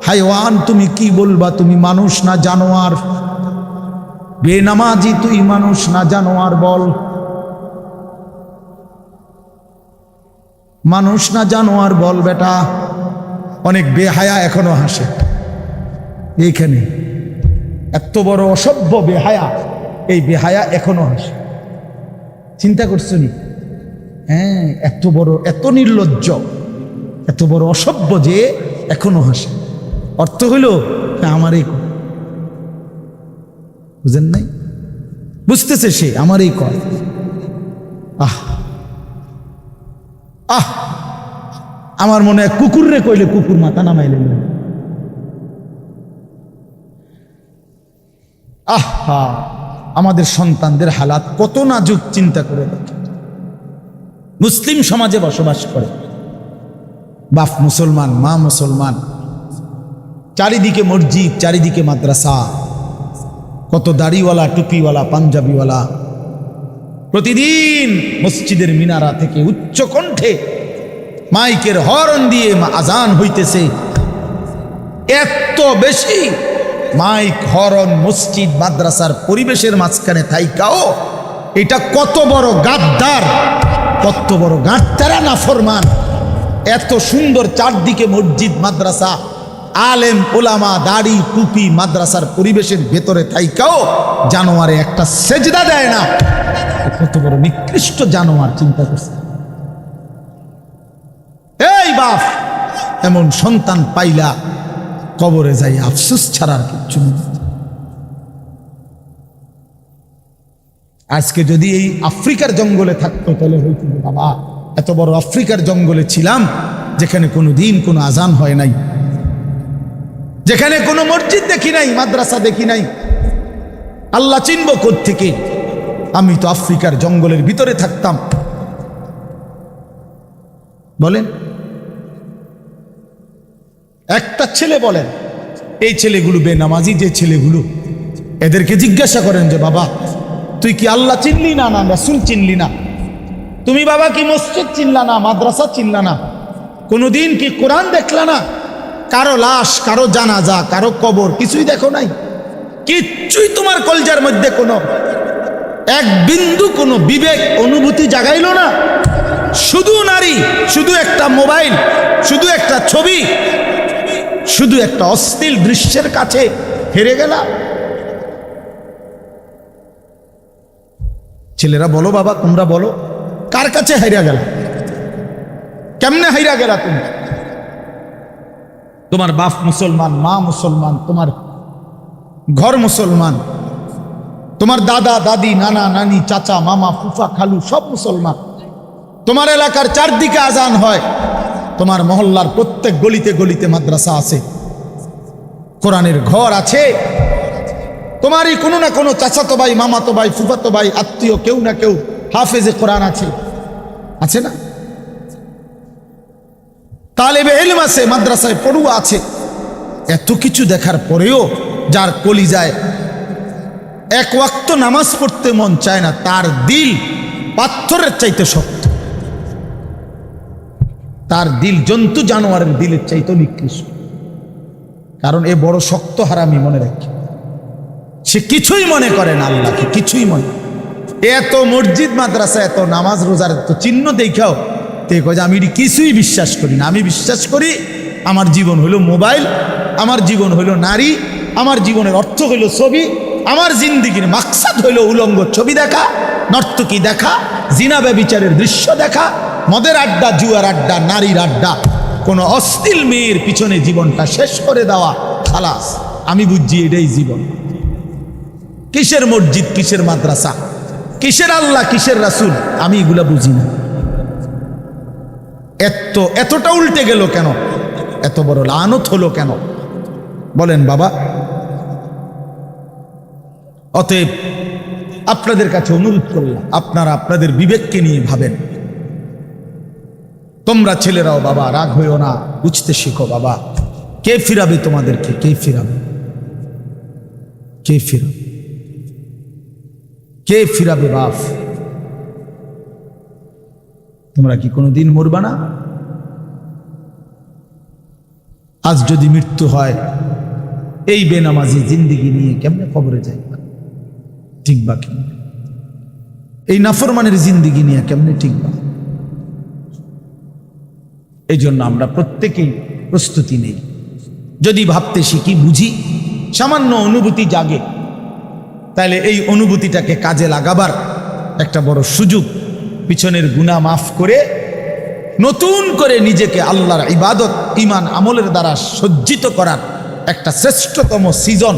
হাইওয়ান তুমি কি বলবা, তুমি মানুষ না জানোয়ার? বেনামাজি তুই মানুষ না জানোয়ার বল, মানুষ না জানোয়ার বল বেটা। অনেক বেহায়া এখনো হাসে এইখানে, এত বড় অসভ্য বেহায়া, এই বেহায়া এখনো হাসে। চিন্তা করছো নি? হ্যাঁ, এত বড়, এত নির্লজ্জ, এত বড় অসভ্য যে এখনো হাসে। অর্থ হইল আমারই, বুঝেন নাই? বুঝতেছে সে আমারই কয়। আহ আহ আমার মনে হয় কুকুর রে কইলে কুকুর মাথা নামাইলেন। আহা, আমাদের সন্তানদের হালাত কত নাজুক, চিন্তা করে দেখে। মুসলিম সমাজে বসবাস করে, বাপ মুসলমান, মা মুসলমান, চারিদিকে মসজিদ, চারিদিকে মাদ্রাসা, কত দাড়িওয়ালা, টুপিওয়ালা, পাঞ্জাবিওয়ালা, প্রতিদিন মসজিদের মিনারা থেকে উচ্চ কণ্ঠে মাইকের হর্ন দিয়ে আজান হইতেছে। এত বেশি মাইক, হর্ন, মসজিদ, মাদ্রাসার পরিবেশের মাঝখানে থাইকাও এটা কত বড় গাদ্দার, কত বড় গাদ্দারা নাফরমান। এত সুন্দর চারদিকে মসজিদ, মাদ্রাসা, আলেম ওলামা, দাড়ি, টুপি, মাদ্রাসার পরিবেশের ভেতরে থাইকাও জানোয়ারে একটা সেজদা দেয় না। কত বড় নিকৃষ্ট জানোয়ার, চিন্তা করছে। এই বাপ, এমন সন্তান পাইলা কবরে যাই আফসোস ছাড়ার কিচ্ছু নেই। আজকে যদি এই আফ্রিকার জঙ্গলে থাকতো তাহলে হইতো বাবা, এত বড় আফ্রিকার জঙ্গলে ছিলাম যেখানে কোনো দিন কোনো আজান হয় নাই, যেখানে কোনো মসজিদ দেখি নাই, মাদ্রাসা দেখি নাই। আল্লাহ চিনব কোত্থেকে? আমি তো আফ্রিকার জঙ্গলের ভিতরে থাকতাম। বলেন, একটা ছেলে বলেন, এই ছেলেগুলো বেনামাজি যে ছেলেগুলো, এদেরকে জিজ্ঞাসা করেন যে বাবা তুই কি আল্লাহ চিনলি না, না রাসূল চিনলি না? তুমি বাবা কি মসজিদ চিনলা না, মাদ্রাসা চিনলা না? কোনোদিন কি কোরআন দেখলা না? কারো লাশ, কারো জানাজা, কারো কবর কিছুই দেখো নাই? কিচ্ছুই তোমার কলজার মধ্যে কোনো এক বিন্দু কোনো বিবেক অনুভূতি জাগাইলো না? শুধু নারী, শুধু একটা মোবাইল, শুধু একটা ছবি, শুধু একটা অশ্লীল দৃশ্যের কাছে হেরে গেলা। ছেলেরা বলো বাবা, তোমরা বলো, কার কাছে হাইরা গেলা? কেমনে হাইরা গেলা তুমি? তোমার বাপ মুসলমান, মা মুসলমান, তোমার ঘর মুসলমান, তোমার দাদা দাদি, নানা নানি, চাচা মামা, ফুফা খালু সব মুসলমান। তোমার এলাকার চারদিকে আজান হয়, তোমার মহল্লার প্রত্যেক গলিতে গলিতে মাদ্রাসা আছে, কোরআনের ঘর আছে। তোমারই কোনো না কোনো চাচাতো ভাই, মামাতো ভাই, ফুফাতো ভাই, আত্মীয় কেউ না কেউ হাফেজে কোরআন আছে, আছে না? তালেবে ইলম আছে, মাদ্রাসায় পড়ুয়া আছে। এত কিছু দেখার পরেও যার কলিজায় এক ওয়াক্ত নামাজ পড়তে মন চায় না, তার দিল পাথরের চাইতে শক্ত, তার দিল জন্তু জানোয়ারের দিলের চাইতে নিকৃষ্ট। কারণ এ বড় শক্ত হারামি, মনে রাখি। সে কিছুই মনে করে না আল্লাহকে, কিছুই মনে। এত মসজিদ মাদ্রাসা, এত নামাজ রোজার এত চিহ্ন দেখাও তে কয় যে আমি কিছুই বিশ্বাস করি না। আমি বিশ্বাস করি আমার জীবন হইল মোবাইল, আমার জীবন হইল নারী, আমার জীবনের অর্থ হইল ছবি, আমার জিন্দিগির মাকসাদ হইল উলঙ্গ ছবি দেখা, নর্তকী দেখা, জিনা ব্যভিচারের দৃশ্য দেখা, মদের আড্ডা, জুয়ার আড্ডা, নারীর আড্ডা, কোন অশ্লীল মেয়ের পিছনে জীবনটা শেষ করে দেওয়া। খালাস, আমি বুঝছি এটাই জীবন। কিসের মসজিদ, কিসের মাদ্রাসা, কিসের আল্লাহ, কিসের রাসূল, আমি এগুলা বুঝি না। এতটা উল্টে গেল কেন? এত বড় লানত হলো কেন? বলেন বাবা। অতএব আপনাদের কাছে অনুরোধ করলাম, আপনারা আপনাদের বিবেককে নিয়ে ভাবেন। তোমরা ছেলেরাও বাবা রাগ হইও না, বুঝতে শিখো বাবা। কে ফিরাবে তোমাদেরকে? কে ফিরাবে? কে ফিরাবে? কে ফিরাবে বাপ? তোমরা কি কোনোদিন মরবা না? আজ যদি মৃত্যু হয়, এই বেনামাজি জিন্দিগি নিয়ে কেমনে কবরে যাই? ঠিক বা কেমনে? এই নাফরমানের জিন্দিগি নিয়ে কেমনে ঠিক বা? এই জন্য আমরা প্রত্যেকেই প্রস্তুতি নেই। যদি ভাবতে শিখি, বুঝি, সামান্য অনুভূতি জাগে, তাহলে এই অনুভূতিটাকে কাজে লাগাবার একটা বড় সুযোগ, পিছনের গুনাহ মাফ করে নতুন করে নিজেকে আল্লাহর ইবাদত, ঈমান, আমলের দ্বারা সজ্জিত করার একটা শ্রেষ্ঠতম সিজন,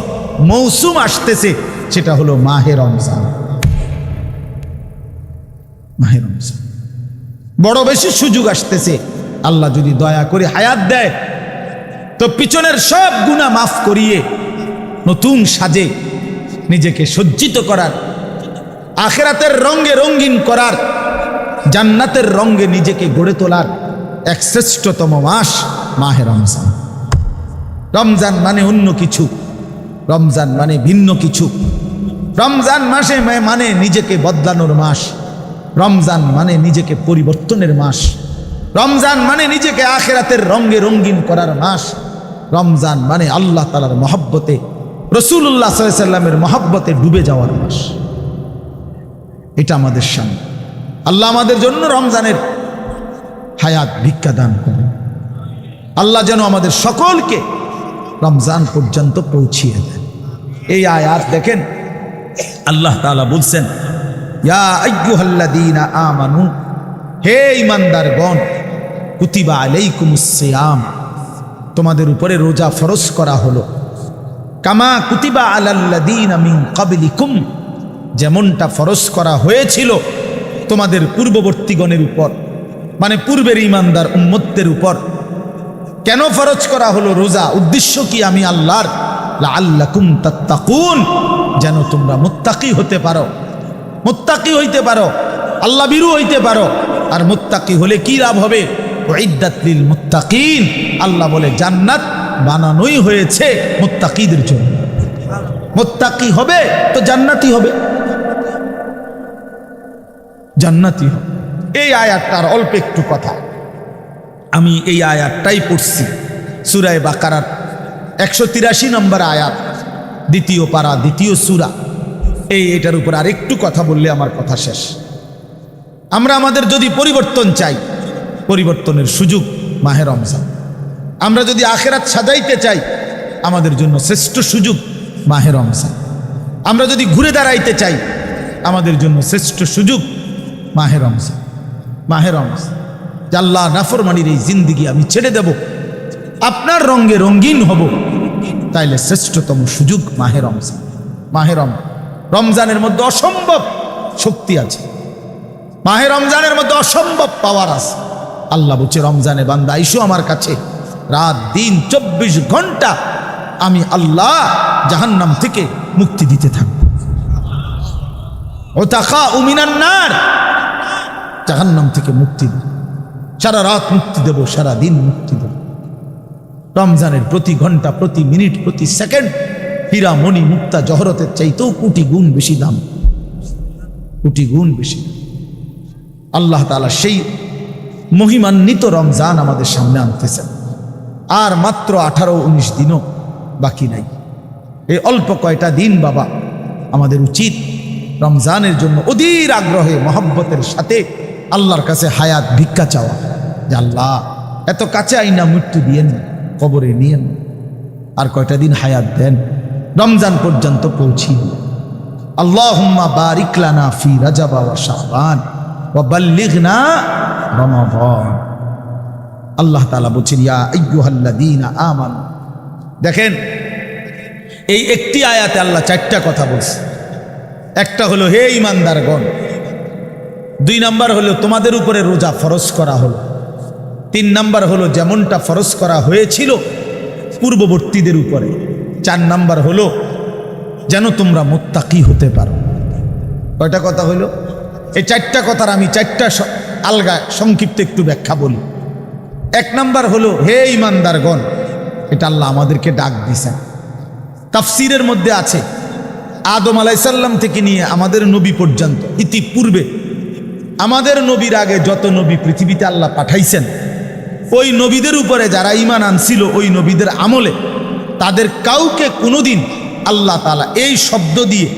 মৌসুম আসতেছে, সেটা হলো মাহে রমজান। মাহে রমজান বড় বেশি সুযোগ আসতেছে। আল্লাহ যদি দয়া করে হায়াত দেয়, তো পিছনের সব গুনাহ মাফ করিয়ে নতুন সাজে নিজেকে সজ্জিত করার, আখিরাতের রঙে রঙিন করার, জান্নাতের রঙে নিজেকে গড়ে তোলার এক শ্রেষ্ঠতম মাস মাহে রমজান। রমজান মানে অন্য কিছু, রমজান মানে ভিন্ন কিছু। রমজান মাসে মানে নিজেকে বদলানোর মাস, রমজান মানে নিজেকে পরিবর্তনের মাস, রমজান মানে নিজেকে আখিরাতের রঙে রঙিন করার মাস, রমজান মানে আল্লাহ তাআলার মহব্বতে, রাসূলুল্লাহ সাল্লাল্লাহু আলাইহি ওয়াসাল্লামের মহব্বতে ডুবে যাওয়ার মাস। এটা আমাদের সামনে। আল্লাহ আমাদের জন্য রমজানের হায়াত ভিক্ষা দান করেন। আল্লাহ যেন আমাদের সকলকে রমজান পর্যন্ত পৌঁছিয়ে দেন। এই আয়াত দেখেন, আল্লাহ তাআলা বলছেন, ইয়া আইয়ুহাল্লাযীনা আমানু, হে ঈমানদারগণ, কুতিবা আলাইকুমুস সিয়াম, তোমাদের উপরে রোজা ফরজ করা হলো, কামা কুতিবা আলাল্লাযীনা মিন ক্বাবলিকুম, যেমনটা ফরজ করা হয়েছিল তোমাদের পূর্ববর্তীগণের উপর, মানে পূর্বের ঈমানদার উম্মতদের উপর। কেন ফরজ করা হলো রোজা? উদ্দেশ্য কি? আমি আল্লাহর, লাআল্লাকুম তাত্তাকুন, যেন তোমরা মুত্তাকি হতে পারো, মুত্তাকি হইতে পারো, আল্লাহ ভীরু হইতে পারো। আর মুত্তাকি হলে কি লাভ হবে? উইদ্দাত লিল মুত্তাকিন, আল্লাহ বলে জান্নাত বানানোই হয়েছে মুত্তাকিদের জন্য। মুত্তাকি হবে তো জান্নাতি হবে, জান্নাতি হবে। এই আয়াতটার অল্প একটু কথা, আমি এই আয়াতটাই পড়ছি, সূরা বাকারার 183 নম্বর আয়াত, দ্বিতীয় পারা, দ্বিতীয় সূরা। এটার উপর আর একটু কথা বললে আমার কথা শেষ। আমরা আমাদের যদি পরিবর্তন চাই, পরিবর্তনের সুযোগ মাহে রমজান। আমরা যদি আখিরাত সাজাইতে চাই, আমাদের জন্য শ্রেষ্ঠ সুযোগ মাহে রমজান। আমরা যদি ঘুরে দাঁড়াইতে চাই, আমাদের জন্য শ্রেষ্ঠ সুযোগ মাহে রমজান। মাহে রমজান, আল্লাহ নাফরমানির এই জিন্দিগি আমি ছেড়ে দেব, আপনার রঙে রঙিন হব, তাইলে শ্রেষ্ঠতম সুযোগ মাহে রমজান। মাহে রমজানের মধ্যে অসম্ভব শক্তি আছে, মাহে রমজানের মধ্যে অসম্ভব পাওয়ার আছে। আল্লাহ বলছে, রমজানে বান্দা আইসো আমার কাছে, রাত দিন 24 ঘন্টা আমি আল্লাহ জাহান্নাম থেকে মুক্তি দিতে থাকব। ওতাকাউ মিনান নার, জাহান্নাম থেকে মুক্তি দেব, সারা রাত মুক্তি দেব, সারা দিন মুক্তি দেব। রমজানের প্রতি ঘন্টা, প্রতি মিনিট, প্রতি সেকেন্ড হীরা মণি মুক্তা জহরতের চাইতেও কোটি গুণ বেশি দাম, কোটি গুণ বেশি। আল্লাহ তাআলা সেই মহিমান্বিত রমজান আমাদের সামনে আনতেছেন। আর মাত্র 18-19 দিনও বাকি নাই। এই অল্প কয়টা দিন বাবা, আমাদের উচিত রমজানের জন্য অধীর আগ্রহে, মহব্বতের সাথে আল্লাহর কাছে হায়াত ভিক্ষা চাওয়া, যে আল্লাহ এত কাছে আইনা মৃত্যু দিয়েন, কবরে নিয়েন, আর কয়টা দিন হায়াত দেন, রমজান পর্যন্ত পৌঁছি। আল্লাহুম্মা বারিক লানা ফি রাজাব ওয়া শাবান ওয়া বাল্লিগনা রমাদান। আল্লাহ তাআলা বলেন, ইয়া আইয়ুহাল্লাযীনা আমানু। দেখেন, এই একটি আয়াতে আল্লাহ 4টা কথা বলছে। একটা হলো, হে ঈমানদারগণ। 2 নাম্বার হলো, তোমাদের উপরে রোজা ফরজ করা হলো। 3 নাম্বার হলো, যেমনটা ফরজ করা হয়েছিল পূর্ববর্তীদের উপরে। 4 নাম্বার হলো, যেন তোমরা মুত্তাকি হতে পারো। কয়টা কথা হলো? এই 4টা কথার আমি 4টা আলগা সংক্ষিপ্ত একটু ব্যাখ্যা বলি। 1 নাম্বার হলো, হে ঈমানদারগণ, এটা আল্লাহ আমাদেরকে ডাক দিয়েছেন। তাফসীরের মধ্যে আছে, আদম আলাইহিস সালাম থেকে নিয়ে আমাদের নবী পর্যন্ত, ইতিপূর্বে আমাদের নবীর আগে যত নবী পৃথিবীতে আল্লাহ পাঠাইছেন, ওই নবীদের উপরে যারা ঈমান আনছিল ওই নবীদের আমলে তাদের কাউকে কোনোদিন আল্লাহ তাআলা এই শব্দ দিয়ে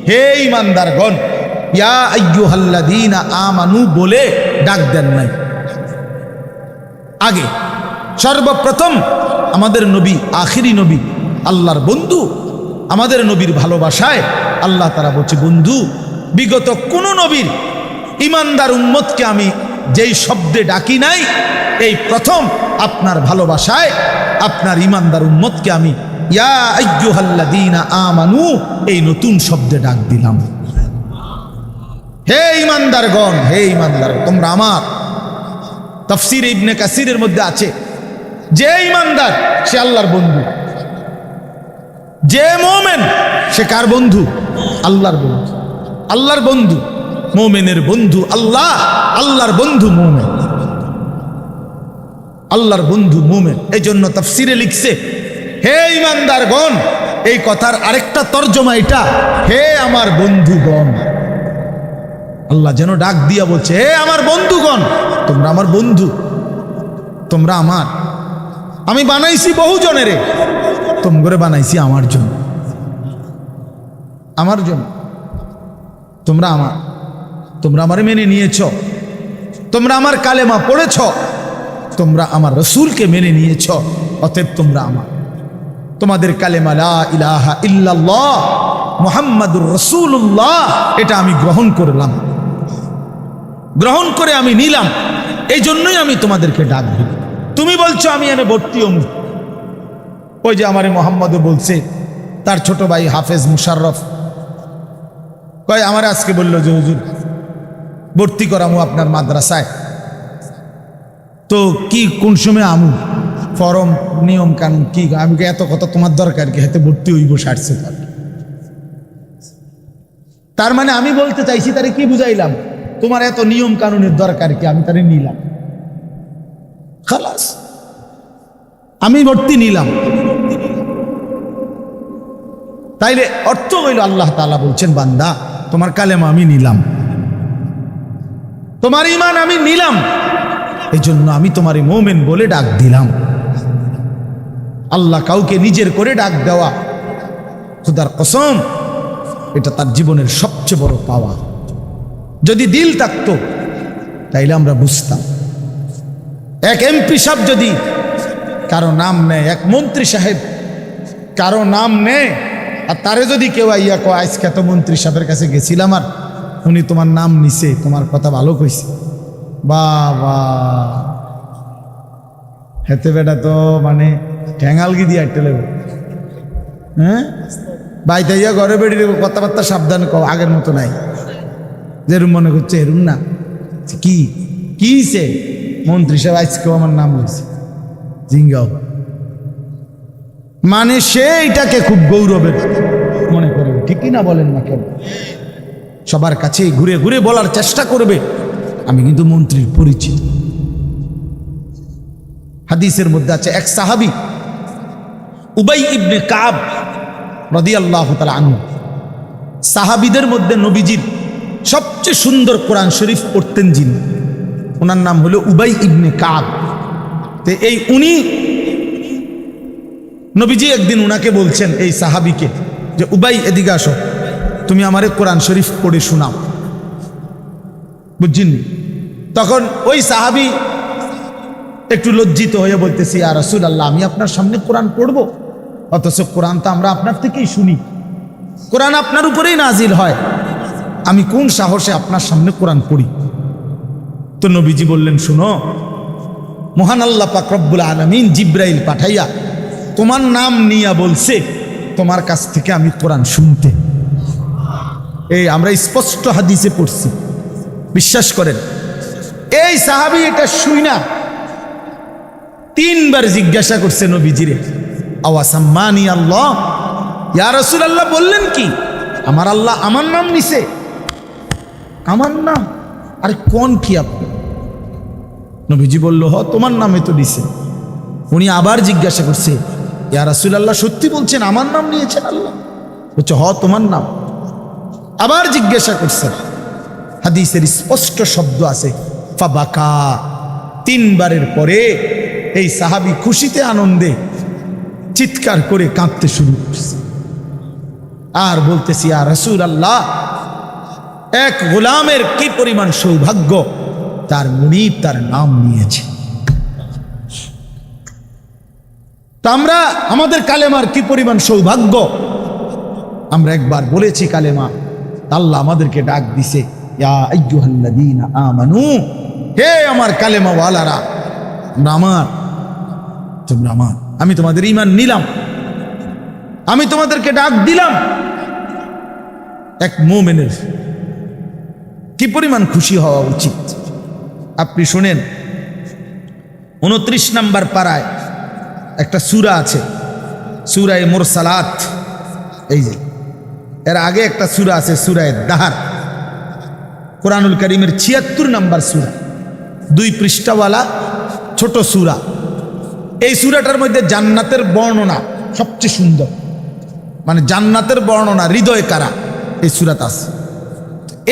হে ঈমানদারগণ ইয়া আইয়ুহাল্লাযীনা আমানু বলে ডাক দেন নাই। আগে সর্বপ্রথম আমাদের নবী, আখিরি নবী, আল্লাহর বন্ধু, আমাদের নবীর ভালোবাসায় আল্লাহ তাআলা বলছে, বন্ধু বিগত কোন নবীর ঈমানদার উম্মতকে আমি যেই শব্দে ডাকি নাই, এই প্রথম আপনার ভালোবাসায় আপনার ঈমানদার উম্মতকে আমি ইয়া আইয়ুহাল্লাযীনা আমানু এই নতুন শব্দে ডাক দিলাম। হে ঈমানদারগণ, হে ঈমানদার তোমরা আমার। তাফসীর ইবনে কাসিরের মধ্যে আছে, যে ঈমানদার সে আল্লাহর বন্ধু, যে মুমিন সে কার বন্ধু? আল্লাহর বন্ধু। আল্লাহর বন্ধু, মুমিনের বন্ধু আল্লাহ, আল্লাহর বন্ধু মুমিন, আল্লাহর বন্ধু মুমিন। এই জন্য তাফসীরে লিখছে, হে ঈমানদারগণ, এই কথার আরেকটা তর্জমা এটা, হে আমার বন্ধুগণ। আল্লাহ যেন ডাক দিয়া বলছে, হে আমার বন্ধুগণ, তোমরা আমার বন্ধু, তোমরা আমার। আমি বানাইছি বহু জনেরে, তোমরা বানাইছি আমার জন্য, আমার জন্য। তোমরা আমার, তোমরা আমারে মেনে নিয়েছ, তোমরা আমার কালেমা পড়েছ, তোমরা আমার রসুলকে মেনে নিয়েছ, অতএব তোমরা আমার। তোমাদের কালেমা লা ইলাহা ইল্লাল্লাহ মুহাম্মাদুর রাসূলুল্লাহ এটা আমি গ্রহণ করলাম, গ্রহণ করে আমি নিলাম, এই জন্যই আমি তোমাদেরকে ডাক দিই। তুমি বলছো আমি এনে ভর্তি অমুক। ওই যে আমারে মোহাম্মদও বলছে, তার ছোট ভাই হাফেজ মুশাররফ কয় আমার আজকে বললো যে হুজুর ভর্তি করামু আপনার মাদ্রাসায়, তো কি কোন সময় আমু, ফরম নিয়ম কানুন কি? আমি এত কথা তোমার দরকার কি, হাতে ভর্তি হইব সারছে। তার মানে আমি বলতে চাইছি তারে কি বুঝাইলাম, তোমার এত নিয়ম কানুনের দরকার কি, আমি তারে নিলাম, খালাস আমি ভর্তি নিলাম। তাইলে অর্থ হইল আল্লাহ তাআলা বলছেন, বান্দা তোমার কালেমা আমি নিলাম, তোমার ঈমান আমি নিলাম, এই জন্য আমি তোমার মুমিন বলে ডাক দিলাম। আল্লাহ কাউকে নিজের করে ডাক দেওয়া, খোদার কসম, এটা তার জীবনের সবচেয়ে বড় পাওয়া। যদি দিল থাকতো তাইলে আমরা বুঝতাম। এক এমপি সাহেব যদি কারো নাম নেয়, এক মন্ত্রী সাহেব কারো নাম নেয়, আর তারে যদি কেউ আইয়া কয় আজকে তো মন্ত্রী সাহেবের কাছে গেছিলাম আর উনি তোমার নাম নিছে, তোমার কথা ভালো কইছে, বাবা হেতে বেটা তো মানে ঠ্যাঙালগি দিয়ে আটতে লাগবে। হ্যাঁ বাইতাইয়া ঘরে বেড়ি কথাবার্তা সাবধান কও, আগের মতো নাই, যেরুম মনে করছে এরুম না। কি কিছে মন্ত্রী সাহেব আজকেও আমার নাম লইছে, জিঙ্গাও, মানে সে এটাকে খুব গৌরবের মনে করবে, ঠিকই না বলেন না কেন? সবার কাছে ঘুরে ঘুরে বলার চেষ্টা করবে আমি কিন্তু মন্ত্রীর পরিচিত। হাদিসের মধ্যে আছে এক সাহাবী উবাই ইবনে কাব রাদিয়াল্লাহু তাআলা আনহু, সাহাবীদের মধ্যে নবীজির সবচেয়ে সুন্দর কোরআন শরীফ পড়তেন যিনি, ওনার নাম হলো উবাই ইবনে কাব। তো এই উনি নবীজি একদিন উনাকে বলছেন, এই সাহাবীকে, যে উবাই এদিকে আসো, তুমি আমারে কোরআন শরীফ পড়ে শোনাও, বুঝছেন? তখন ওই সাহাবী একটু লজ্জিত হয়ে বলতেছি, ইয়া রাসূলুল্লাহ আমি আপনার সামনে কোরআন পড়বো, অথচ কোরআন তো আমরা আপনার থেকেই শুনি, কোরআন আপনার উপরেই নাজিল হয়, আমি কোন সাহসে আপনার সামনে কোরআন পড়ি? তো নবীজি বললেন, শুনো, মহান আল্লাহ পাক রব্বুল আলামিন জিব্রাইল পাঠাইয়া তোমার নাম নিয়া বলছে তোমার কাছ থেকে আমি কোরআন শুনতে। এই আমরা স্পষ্ট হাদিসে পড়ছি, বিশ্বাস করেন। এই সাহাবী এটা শুইনা 3 বার জিজ্ঞাসা করছে নবীজিরে, আওয়াসাম্মানি আল্লাহ, ইয়া রাসূলুল্লাহ বললেন কি আমার আল্লাহ আমার নাম নিছে? আমার নাম? আরে কোন কি আপনি? নবীজি বলল, হ তোমার নামে তো দিছে। উনি আবার জিজ্ঞাসা করছে, ইয়া রাসূলুল্লাহ সত্যি বলছেন আমার নাম নিয়েছেন আল্লাহ? বলছে, হ তোমার নাম। আবার জিজ্ঞাসা করছেন, হাদিসের স্পষ্ট শব্দ আছে, ফাবাকা, তিনবারের পরে এই সাহাবী খুশিতে আনন্দে চিৎকার করে কাঁদতে শুরু করছে আর বলতেছি, ইয়া রাসূলুল্লাহ, এক গোলামের কি পরিমাণ সৌভাগ্য, তার মুনিব তার নাম নিয়েছে। তা আমরা আমাদের কালেমার কি পরিমাণ সৌভাগ্য, আমরা একবার বলেছি কালেমা, আল্লাহ আমাদেরকে ডাক দিছে, ইয়া আইয়ুহাল্লাযীনা আমানু, হে আমার কালেমা ওয়ালারা, তোমরা আমার, আমি তোমাদের ঈমান নিলাম, আমি তোমাদেরকে ডাক দিলাম। এক মুমিনের কি পরিমাণ খুশি হওয়া উচিত আপনি শুনেন। 29 নম্বর পারায় একটা সূরা আছে, সূরা মুরসালাত। এই যে এর আগে একটা সূরা আছে, সূরা দাহার, কোরআনুল কারীমের 76 নম্বর সূরা, 2 পৃষ্ঠাওয়ালা ছোট সূরা। এই সূরাটার মধ্যে জান্নাতের বর্ণনা সবচেয়ে সুন্দর, মানে জান্নাতের বর্ণনা হৃদয় কারা এই সূরাতে আছে।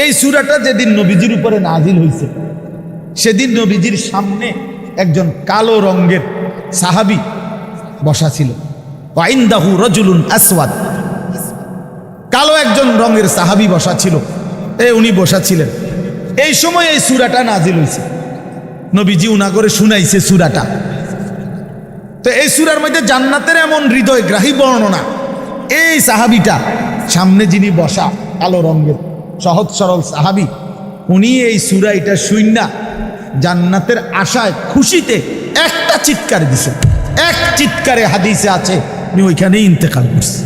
এই সূরাটা যেদিন নবীজির উপরে নাজিল হয়েছে, সেদিন নবীজির সামনে একজন কালো রঙের সাহাবী বসা ছিল। ওয়াইন্দাহু রাজুলুন আসওয়াদ, কালো একজন রঙের সাহাবী বসা ছিল, উনি বসা ছিলেন। এই সময় এই সূরাটা নাজিল হয়েছে, নবীজি উনা করে শুনাইছে সূরাটা। তো এই সূরার মধ্যে জান্নাতের এমন হৃদয়গ্রাহী বর্ণনা, এই সাহাবীটা সামনে যিনি বসা কালো রঙের সহজ সরল সাহাবী, উনি এই সূরা এটা শুইনা জান্নাতের আশায় খুশিতে একটা চিৎকার দিছে, এক চিৎকারে হাদিসে আছে উনি ওইখানেই ইন্তেকাল করছে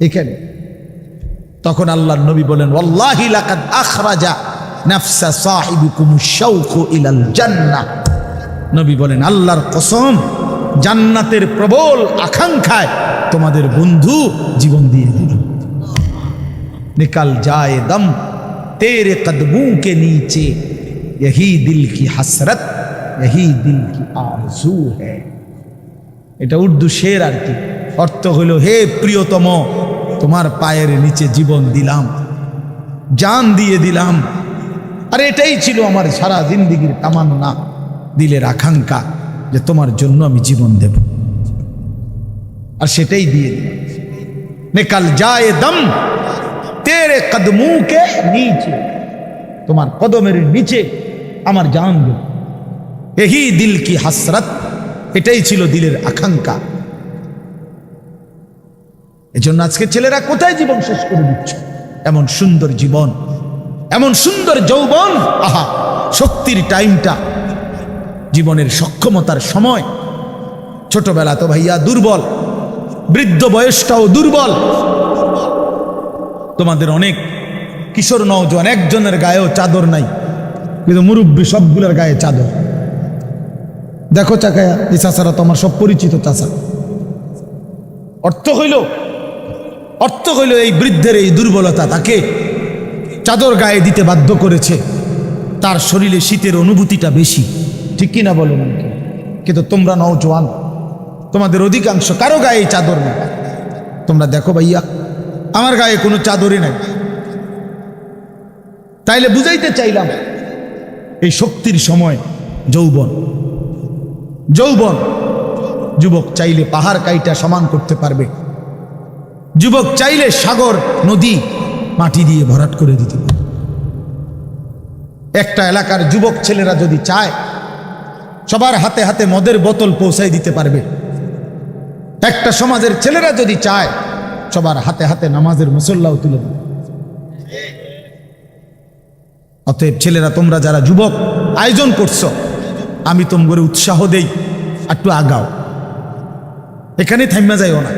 এখানে। তখন আল্লাহর নবী বলেন, ওয়াল্লাহি লাকাদ আখরাজা নাফসা সাহিবিকুমুশ শাওকু ইলাল জান্নাহ। নবী বলেন, আল্লাহর কসম, জান্নাতের প্রবল আকাঙ্ক্ষায় তোমাদের বন্ধু জীবন দিয়ে দিল। নিকাল যায় দম তেরে কদমোं के नीचे, यही दिल की हसरत, यही दिल की आरज़ू है। এটা উর্দু শের আর কি, অর্থ হলো, হে প্রিয়তম, তোমার পায়ের নিচে জীবন দিলাম, জান দিয়ে দিলাম। আর এটাই ছিল আমার সারা জিন্দেগীর তামান্না, দিলের আকাঙ্ক্ষা, যে তোমার জন্য আমি জীবন দেব, আর সেটাই দিয়ে দিলাম। নিকাল যায় দম তেরে কদমোं के नीचे, তোমার কদমের নিচে আমার জান দেব। यही दिल की हसरत, এটাই ছিল দিলের আকাঙ্ক্ষা। এজন্য আজকে ছেলেরা কোথায় জীবন শেষ করে দিচ্ছে? এমন সুন্দর জীবন, এমন সুন্দর যৌবন, আহা, শক্তির টাইমটা, জীবনের সক্ষমতার সময়। ছোটবেলা তো ভাইয়া দুর্বল, বৃদ্ধ বয়সটাও দুর্বল। তোমাদের অনেক কিশোর নওজোয়ান, একজনের গায়েও চাদর নাই, কিন্তু মুরব্বী সবগুলোর গায়ে চাদর। দেখো চাকায়া, এই চাচারা তো আমার সব পরিচিত চাচা। অর্থ হইল এই বৃদ্ধের এই দুর্বলতা তাকে চাদর গায়ে দিতে বাধ্য করেছে। তার শরীরে শীতের অনুভূতিটা বেশি, ঠিক কিনা বলেন? কিন্তু তোমরা নওজোয়ান, তোমাদের অধিকাংশ কারো গায়ে চাদর নেই। তোমরা দেখো ভাইয়া, আমার গায়ে কোনো চাদরই নাই। তাইলে বুঝাইতে চাইলাম, এই শক্তির সময় যৌবন, যুবক চাইলে পাহাড় কাইটা সমান করতে পারবে, যুবক চাইলে সাগর নদী মাটি দিয়ে ভরাট করে দিতে পারবে। একটা এলাকার যুবক ছেলেরা যদি চায়, সবার হাতে হাতে মদের বোতল পৌঁছাই দিতে পারবে। একটা সমাজের ছেলেরা যদি চায়, সবার হাতে হাতে নামাজের মুসল্লাও তুলে দেবে। অতএব ছেলেরা, তোমরা যারা যুবক আয়োজন করছো, আমি তোমাদের উৎসাহ দেই, একটু আগাও, এখানে থাইমা যাইও না।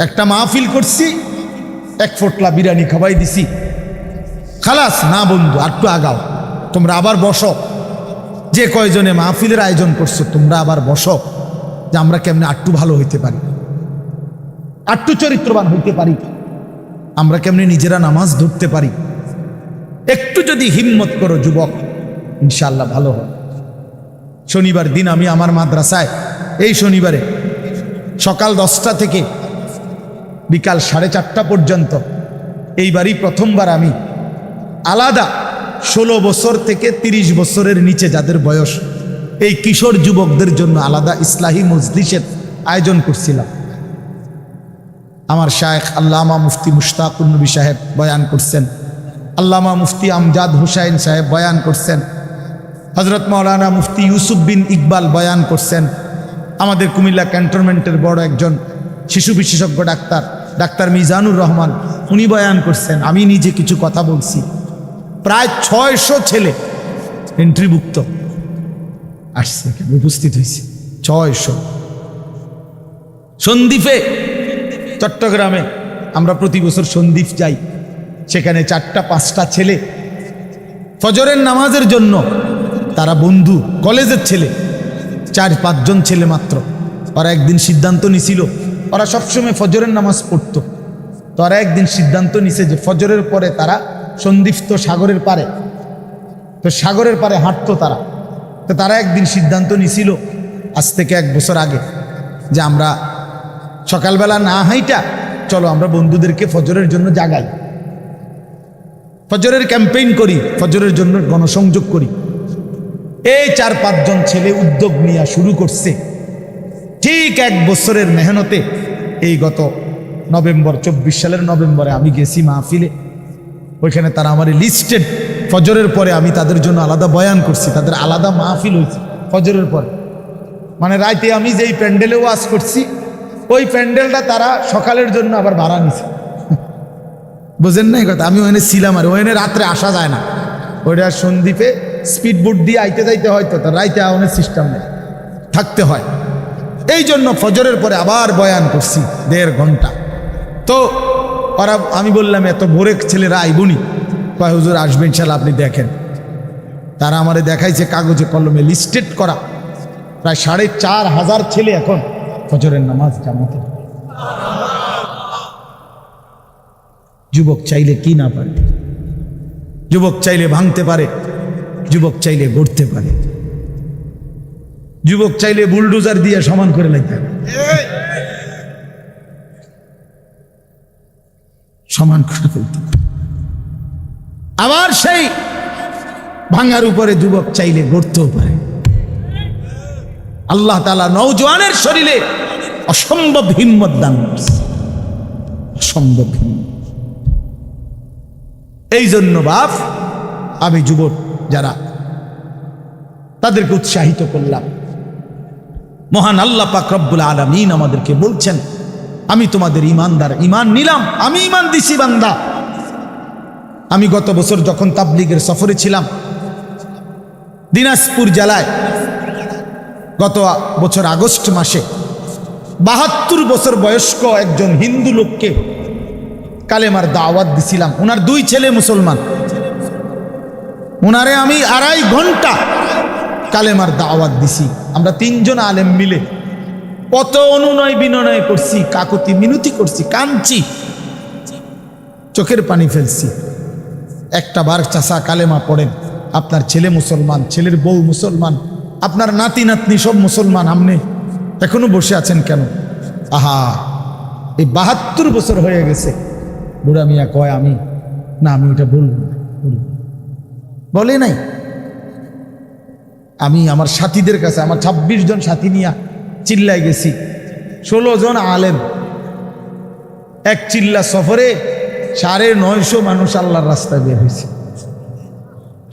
একটা মাহফিল করছি, এক ফোটলা বিরিয়ানি খাওয়াই দিছি, খালাস না বন্ধু, একটু আগাও। তোমরা আবার বসো, যে কয়জনে মাহফিলের আয়োজন করছো, তোমরা আবার বসো, যে আমরা কেমনে আটটু ভালো হইতে পারি, আটটু চরিত্রবান হইতে পারি, আমরা কেমনে নিজেরা নামাজ ধরতে পারি। একটু যদি হিম্মত করো যুবক, ইনশাআল্লাহ ভালো হয়। শনিবার দিন আমি আমার মাদ্রাসায়, এই শনিবারে সকাল 10টা থেকে বিকাল 4:30 পর্যন্ত, এইবারই প্রথমবার আমি আলাদা 16 বছর থেকে 30 বছরের নিচে যাদের বয়স, এই কিশোর যুবকদের জন্য আলাদা ইসলাহি মজলিসের আয়োজন করছিলাম। আমার শায়েখ আল্লামা মুফতি মুশতাকুন নবী সাহেব বয়ান করছেন, আল্লামা মুফতি আমজাদ হুসাইন সাহেব বয়ান করছেন, হজরত মাওলানা মুফতি ইউসুফ বিন ইকবাল বয়ান করছেন, আমাদের কুমিল্লা ক্যান্টনমেন্টের বড় একজন শিশু বিশেষজ্ঞ ডাক্তার মিজানুর রহমান উনি বয়ান করছেন, আমি নিজে কিছু কথা বলছি। প্রায় 600 ছেলে এন্ট্রিভুক্ত আসছে, উপস্থিত হয়েছে 600। সন্দ্বীপে, চট্টগ্রামে আমরা প্রতি বছর সন্দ্বীপ যাই, সেখানে 4টা-5টা ছেলে ফজরের নামাজের জন্য, তারা বন্ধু কলেজের ছেলে, 4-5 জন ছেলে মাত্র। ওরা একদিন সিদ্ধান্ত নিছিল, ওরা সবসময় ফজরের নামাজ পড়তো, তো ওরা একদিন সিদ্ধান্ত নিছে যে ফজরের পরে তারা সন্দ্বীপ তো সাগরের পারে, তো সাগরের পারে হাঁটতো তারা। তো তারা একদিন সিদ্ধান্ত নিছিল আজ থেকে 1 বছর আগে যে আমরা সকালবেলা না হাইটা চলো আমরা বন্ধুদেরকে ফজরের জন্য জাগাই, ফজরের ক্যাম্পেইন করি, ফজরের জন্য গণসংযোগ করি। এই 4-5 জন ছেলে উদ্যোগ নিয়ে শুরু করছে। ঠিক 1 বছরের মেহনতে এই গত নভেম্বর, 24 সালের নভেম্বরে আমি গেছি মাহফিলে, ওইখানে তারা আমার লিস্টেড। ফজরের পরে আমি তাদের জন্য আলাদা বয়ান করছি, তাদের আলাদা মাহফিল হয়েছে ফজরের পরে। মানে রাইতে আমি যেই প্যান্ডেলে ওয়াজ করছি, ওই প্যান্ডেলটা তারা সকালের জন্য আবার ভাড়া নিছে। বোঝেন না এই কথা? আমি ওখানে ছিলাম, আর ওখানে রাত্রে আসা যায় না, ওইটা সন্দ্বীপে স্পিড বোট দিয়ে আইতে যাইতে হয়, তো রাইতে আওয়ানের সিস্টেম নেই, থাকতে হয়। এই জন্য ফজরের পরে আবার বয়ান করছি 1.5 ঘন্টা। তো ওরা, আমি বললাম এত ভোরে ছেলেরা আইবুনি, কয় হুজুর আসবেন ইনশাআল্লাহ, আপনি দেখেন। তারা আমারে দেখাইছে কাগজে কলমে লিস্টেড করা প্রায় 4,500 ছেলে এখন ফজরের নামাজ জামাতে। যুবক চাইলে কি না পারে, যুবক চাইলে ভাঙতে পারে, যুবক চাইলে গড়তে পারে, যুবক চাইলে বুলডোজার দিয়ে সমান করে লাইতে পারে, সমান করে ফেলতে পারে। আবার সেই ভাঙার উপরে যুবক চাইলে গড়তেও পারে। আল্লাহ তাআলা নওজোয়ানের শরীরে অসম্ভব হিম্মত দান করছে, অসম্ভব হিম্মত। এই জন্য বাপ, আমি যুবক যারা তাদেরকে উৎসাহিত করলাম। মহান আল্লাহ পাক রব্বুল আলামিন আমাদেরকে বলছেন, আমি তোমাদের ঈমানদার, ঈমান নিলাম, আমি ঈমান দিছি বান্দা। আমি গত বছর যখন তাবলীগের সফরে ছিলাম দিনাজপুর জেলায়, গত বছর আগস্ট মাসে 72 বছর বয়স্ক একজন হিন্দু লোককে কালেমার দাওয়াত দিছিলাম। ওনার 2 ছেলে মুসলমান, ওনারে আমি 2.5 ঘন্টা কালেমার দাওয়াত দিছি। আমরা 3 জন আলেম মিলে কত অনুনয় বিনয় করছি, কাকুতি মিনতি করছি, কাঁদছি, চোখের পানি ফেলছি। একটা বার চাচা কালেমা পড়েন, আপনার ছেলে মুসলমান, ছেলের বউ মুসলমান, আপনার নাতি নাতনি সব মুসলমান, আপনি এখনো বসে আছেন কেন? আহা, এই 72 বছর হয়ে গেছে। বুড়া মিয়া কয়, আমি ওটা বলবো না, বলে নাই। আমি আমার সাথীদের কাছে, আমার 26 জন সাথী নিয়ে চিল্লাই গেছি, 16 জন আলেম, এক চিল্লা সফরে 950 মানুষ আল্লাহর রাস্তায় বের হয়েছে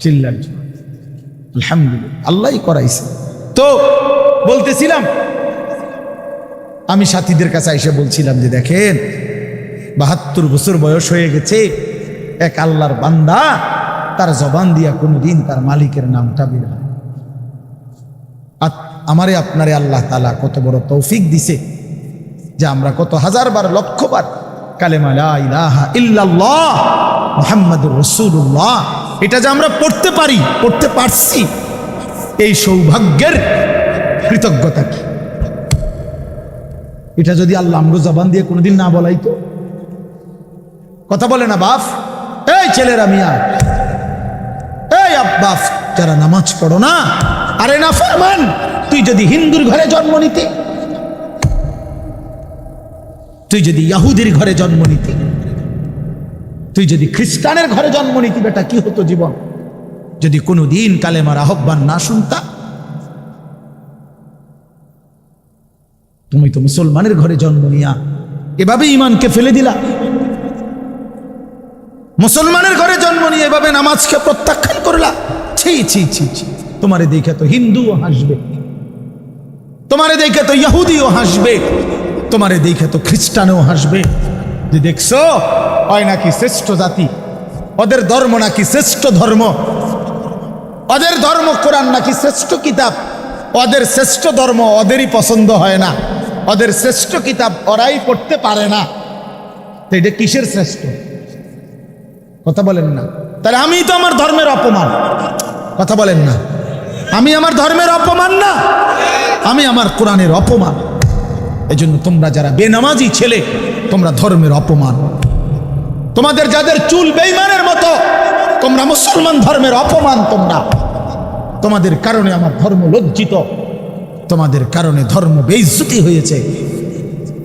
চিল্লার জন্য। আলহামদুলিল্লাহ, আল্লাহই করাইছে। তো বলতেছিলাম, আমি সাথীদের কাছে এসে বলছিলাম যে দেখেন, 72 বছর বয়স হয়ে গেছে, এক আল্লাহর বান্দা, তার জবান দিয়া কোনোদিন তার মালিকের নামটা বের হয়। আমারে আপনারে আল্লাহ তাআলা কত বড় তৌফিক দিছে যে আমরা কত 1000 বার, 1,00,000 বার কালেমা লা ইলাহা ইল্লাল্লাহ মুহাম্মাদুর রাসূলুল্লাহ, এটা যে আমরা পড়তে পারি, পড়তে পারছি, এই সৌভাগ্যের কৃতজ্ঞতা কি? এটা যদি আল্লাহ আমরা জবান দিয়ে কোনোদিন না বলাইতো। কথা বলে না বাপ, এই ছেলেরা মিয়া, এই আব্বাস, যারা নামাজ পড়ো না, আরে না ফরমান, তুই যদি হিন্দুর ঘরে জন্ম নিতি, তুই যদি ইহুদির ঘরে জন্ম নিতি, তুই যদি খ্রিস্টানের ঘরে জন্ম নিতি, বেটা কি হতো জীবন? যদি কোনোদিন কালেমার আহ্বান না শুনতা, তুমি তো মুসলমানের ঘরে জন্ম নিয়া এভাবে ইমানকে ফেলে দিলা। মুসলমানের ঘরে জন্ম নিয়ে এভাবে নামাজকে প্রত্যাখ্যান করলা। ছি ছি ছি ছি, তোমারে দেখে তো হিন্দুও হাসবে, তোমারে দেখে তো ইহুদিও হাসবে, তোমারে দেখে তো খ্রিস্টানও হাসবে যে দেখছো হয় নাকি শ্রেষ্ঠ জাতি, ওদের ধর্ম নাকি শ্রেষ্ঠ ধর্ম, ওদের ধর্ম কোরআন নাকি শ্রেষ্ঠ কিতাব, ওদের শ্রেষ্ঠ ধর্ম ওদেরই পছন্দ হয় না, ওদের শ্রেষ্ঠ কিতাব ওরাই পড়তে পারে না। তো এটা কিসের শ্রেষ্ঠ? কথা বলেন না। তাহলে আমি তো আমার ধর্মের অপমান। কথা বলেন না। আমি আমার ধর্মের অপমান না, আমি আমার কোরআনের অপমান। এজন্য তোমরা যারা বেনামাজি ছেলে, তোমরা ধর্মের অপমান। তোমাদের যাদের চুল বেঈমানের মতো, তোমরা মুসলমান ধর্মের অপমান। তোমাদের কারণে আমার ধর্ম লজ্জিত, তোমাদের কারণে ধর্ম বেইজ্জতি হয়েছে।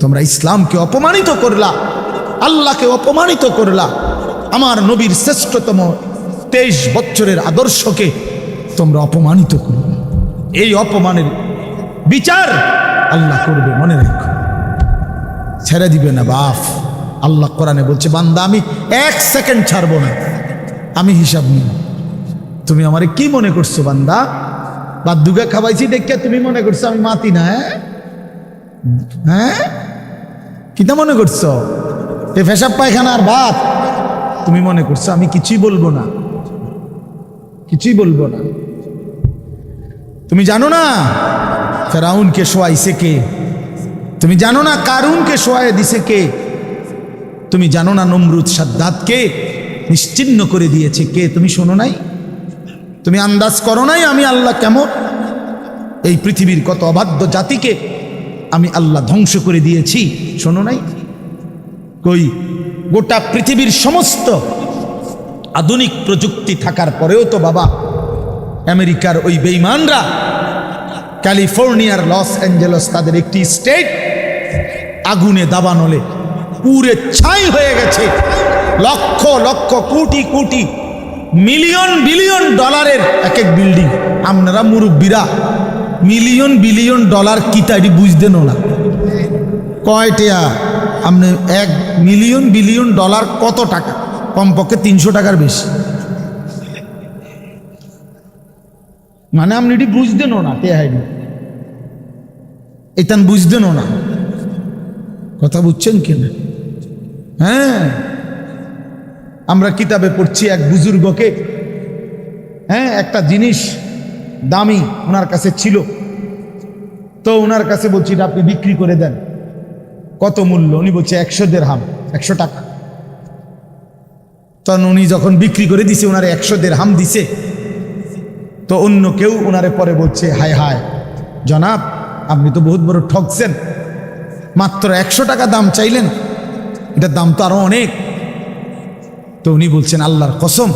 তোমরা ইসলামকে অপমানিত করলা, আল্লাহকে অপমানিত করলা, আমার নবীর শ্রেষ্ঠতম 23 বছরের আদর্শকে তোমরা অপমানিত করবে। এই অপমানের বিচার আল্লাহ করবে, মনে রাখো, ছেড়ে দিবে না বাপ। আল্লাহ কোরআনে বলছে, বান্দা আমি 1 সেকেন্ড ছাড়বো না, আমি হিসাব নিব। তুমি আমারে কি মনে করছো বান্দা? বাদ্দুগা খাওয়াইছি দেখে তুমি মনে করছো আমি মাতি না? হ্যাঁ, কিটা মনে করছো? এ পেশাব পায়খানার ভাত তুমি মনে করছো? আমি কিছুই বলবো না, কিছুই বলবো না। তুমি জানো না ফেরাউনকে শোয়াইছে কে? তুমি জানো না কারুনকে শোয়াই দিছে কে? তুমি জানো না নমরুদ সাদ্দাতকে নিশ্চিহ্ন করে দিয়েছে কে? তুমি শোনো নাই? তুমি আন্দাজ করো নাই আমি আল্লাহ কেমন? এই পৃথিবীর কত অবাধ্য জাতিকে আমি আল্লাহ ধ্বংস করে দিয়েছি, শোনো নাই? কই, গোটা পৃথিবীর সমস্ত আধুনিক প্রযুক্তি থাকার পরেও তো বাবা আমেরিকার ওই বেঈমানরা, ক্যালিফোর্নিয়ার লস অ্যাঞ্জেলস তাদের একটি স্টেট আগুনে দাবানলে পুরে ছাই হয়ে গেছে। লক্ষ লক্ষ কোটি কোটি মিলিয়ন বিলিয়ন ডলারের এক এক বিল্ডিং। আপনারা মুরব্বীরা মিলিয়ন বিলিয়ন ডলার কিতা এটি বুঝতেন না? কয়টা আপনি 1 মিলিয়ন বিলিয়ন ডলার কত টাকা? কমপক্ষে 300 টাকার বেশি। মানে আপনি এটি বুঝতেন না, টেহাইনি এটান বুঝতেন না। কথা বুঝছেন কিনা? হ্যাঁ, আমরা কিতাবে পড়ছি এক বুজুর্গকে, হ্যাঁ, একটা জিনিস দামি ওনার কাছে ছিল, তো ওনার কাছে বলছি এটা আপনি বিক্রি করে দেন। কত মূল্য? উনি বলছে 100 দিরহাম, 100 টাকা। তখন উনি যখন বিক্রি করে দিছে, ওনারে 100 দিরহাম দিছে। তো অন্য কেউ ওনারে পরে বলছে, হায় হায় জনাব, আপনি তো বহুত বড় ঠকছেন, মাত্র 100 টাকা দাম চাইলেন, এটার দাম তো আরো অনেক। তো উনি বলছেন, আল্লাহর কসম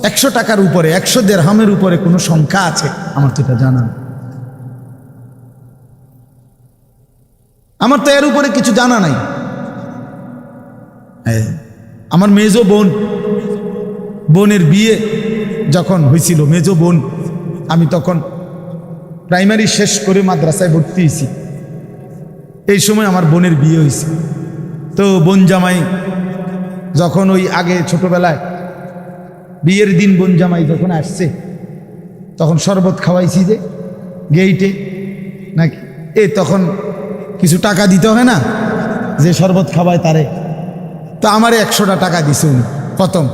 100 টাকার উপরে, 100 দিরহামের উপরে কোনো সংখ্যা আছে? আমার তো এটা জানা, আমার তো এর উপরে কিছু জানা নাই। আমার মেজো বোনের বিয়ে যখন হয়েছিল, মেজো বোন, আমি তখন প্রাইমারি শেষ করে মাদ্রাসায় ভর্তি হয়েছি। এই সময় আমার বোনের বিয়ে হয়েছে। তো বোন জামাই যখন ওই আগে ছোটবেলায় বিয়ের দিন বোন জামাই যখন আসছে, তখন শরবত খাওয়াইছি যে গেইটে নাকি, তখন কিছু টাকা দিতে হয় না, যে শরবত খাওয়ায় তারে। তো আমারে 100টা টাকা দিছে উনি প্রথম।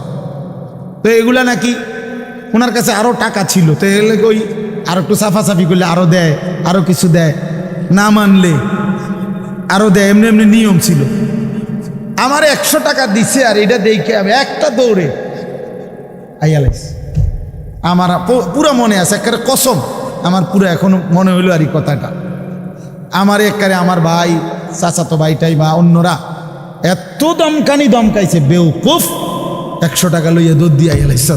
তো এগুলা নাকি ওনার কাছে আরো টাকা ছিল, তো এগুলো ওই আরো একটু সাফাসাফি করলে আরো দেয়, আরো কিছু দেয়, না মানলে আরো দেয়, এমনি এমনি নিয়ম ছিল। আমার 100 টাকা দিছে, আর এটা দেখে আমি একটা দৌড়ে আইয়ালাইছি। আমার পুরো মনে আছে, একটা কসম আমার পুরো এখনো মনে হইলো আর এই কথাটা। আমার একারে আমার ভাই, চাচাতো ভাইটাই বা অন্যরা এত দমকাইছে, বেউকুফ 100 টাকা লইয়া দৌড় দিয়ে আইয়ালাইছ।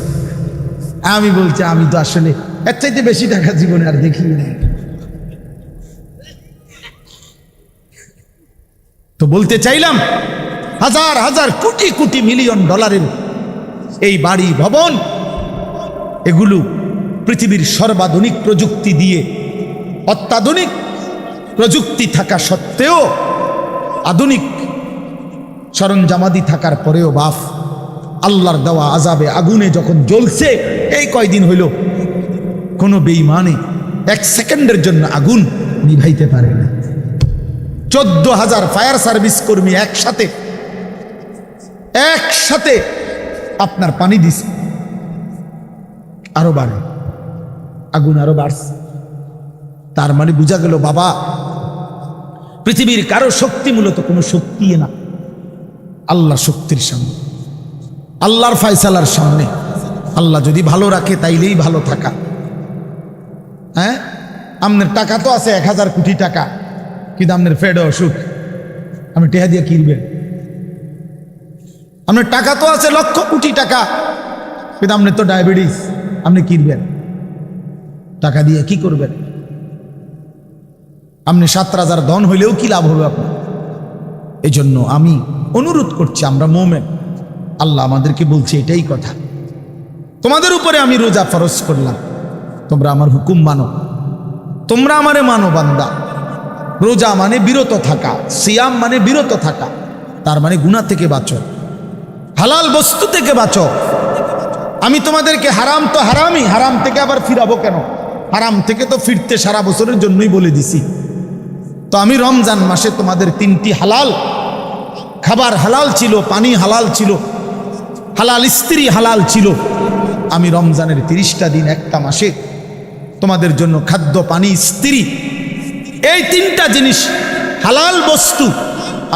আমি বলছি, আমি তো আসলে এর চাইতে বেশি টাকা জীবনে আর দেখি না। তো বলতে চাইলাম, হাজার হাজার কোটি কোটি মিলিয়ন ডলারের এই বাড়ি ভবন এগুলো পৃথিবীর সর্বাধুনিক প্রযুক্তি দিয়ে, অত্যাধুনিক প্রযুক্তি থাকা সত্ত্বেও, আধুনিক সরঞ্জামাদি থাকার পরেও বাপ আল্লাহর দেওয়া আযাবে আগুনে যখন জ্বলছে, এই কয়দিন হইল কোনো বেঈমানে 1 সেকেন্ডের জন্য আগুন নিভাইতে পারে না। 14,000 ফায়ার সার্ভিস কর্মী একসাথে আপনার পানি দিছে, আরো বাড়ে, আগুন আরো বাড়ছে। তার মানে বোঝা গেল বাবা, পৃথিবীর কারো শক্তি মূলত কোনো শক্তি না, আল্লাহ শক্তির সামনে, আল্লাহর ফয়সালার সামনে। আল্লাহ যদি ভালো রাখে তাইলেই ভালো থাকা। হ্যাঁ, আপনার টাকা তো আছে 1000 কোটি টাকা, কিন্তু আপনার ফেডে অসুখ, আপনি টেহা দিয়ে কিনবেন। আপনার টাকা তো আছে লক্ষ কোটি টাকা, কিন্তু আপনার তো ডায়াবেটিস, আপনি কিনবেন টাকা দিয়ে কি করবেন? আপনি 7,000 ধন হইলেও কি লাভ হবে আপনার? এই জন্য আমি অনুরোধ করছি, আমরা মুমিন, আল্লাহ আমাদেরকে বলছে এটাই কথা, তোমাদের উপরে আমি রোজা ফরজ করলাম, তোমরা আমার হুকুম মানো, তোমরা আমারে মানো বান্দা। রোজা মানে বিরত থাকা, সিয়াম মানে বিরত থাকা, তার মানে গুনাহ থেকে বাঁচো, হালাল বস্তু থেকে বাঁচো। আমি তোমাদেরকে হারাম তো হারামই, হারাম থেকে আবার ফিরাবো কেন? হারাম থেকে তো ফিরতে সারা বছরের জন্যই বলে দিছি। তো আমি রমজান মাসে তোমাদের 3টি হালাল খাবার হালাল ছিল, পানি হালাল ছিল, হালাল স্ত্রী হালাল ছিল। আমি রমজানের 30টা দিন, একটা মাসে তোমাদের জন্য খাদ্য, পানি, স্ত্রী, এই 3টা জিনিস হালাল বস্তু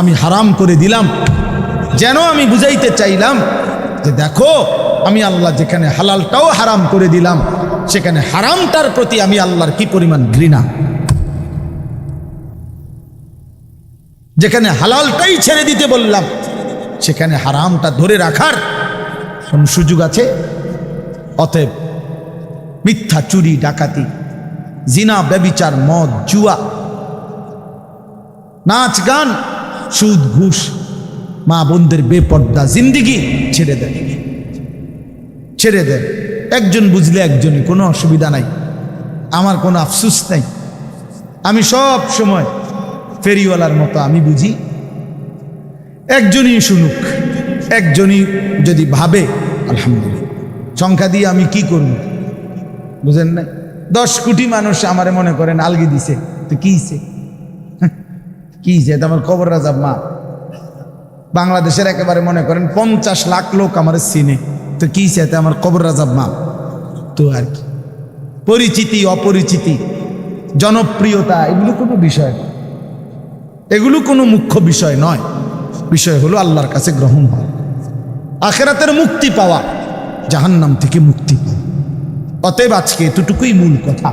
আমি হারাম করে দিলাম। যেন আমি বুঝাইতে চাইলাম যে দেখো, আমি আল্লাহ যেখানে হালালটাও হারাম করে দিলাম, সেখানে হারামটার প্রতি আমি আল্লাহর কি পরিমাণ ঘৃণা। যেখানে হালালটাই ছেড়ে দিতে বললাম, সেখানে হারামটা ধরে রাখার কোন সুযোগ আছে? অতএব মিথ্যা, চুরি, ডাকাতি, জিনা, ব্যভিচার, মদ, জুয়া, নাচ, গান, সুদ, ঘুষ, মা বোনদের বেপর্দা জিন্দিগি ছেড়ে দেন, ছেড়ে দেন। একজন বুঝলে একজনই, কোনো অসুবিধা নাই, আমার কোনো আফসোস নাই। আমি সব সময় ফেরিওয়ালার মতো আমি বুঝি, একজনই শুনুক, একজনই যদি ভাবে আলহামদুলিল্লাহ, সংখ্যা দিয়ে আমি কি করব? বুঝেন না? 10 কোটি মানুষ আমারে মনে করেন আলগি দিছে, তো কি হিসে? কি হিসে? আমার কবর রাজাব মা। বাংলাদেশের একেবারে মনে করেন 50 লাখ লোক আমার চিনে, তো কি হিসে? আমার কবর রাজাব মা। তো আর কি, পরিচিতি, অপরিচিতি, জনপ্রিয়তা, এগুলো কোনো বিষয় নয়, এগুলো কোনো মুখ্য বিষয় নয়। বিষয় হলো আল্লাহর কাছে গ্রহণ হওয়া, আখিরাতের মুক্তি পাওয়া, জাহান্নাম থেকে মুক্তি পাওয়া। অতএব আজকে এতটুকুই মূল কথা।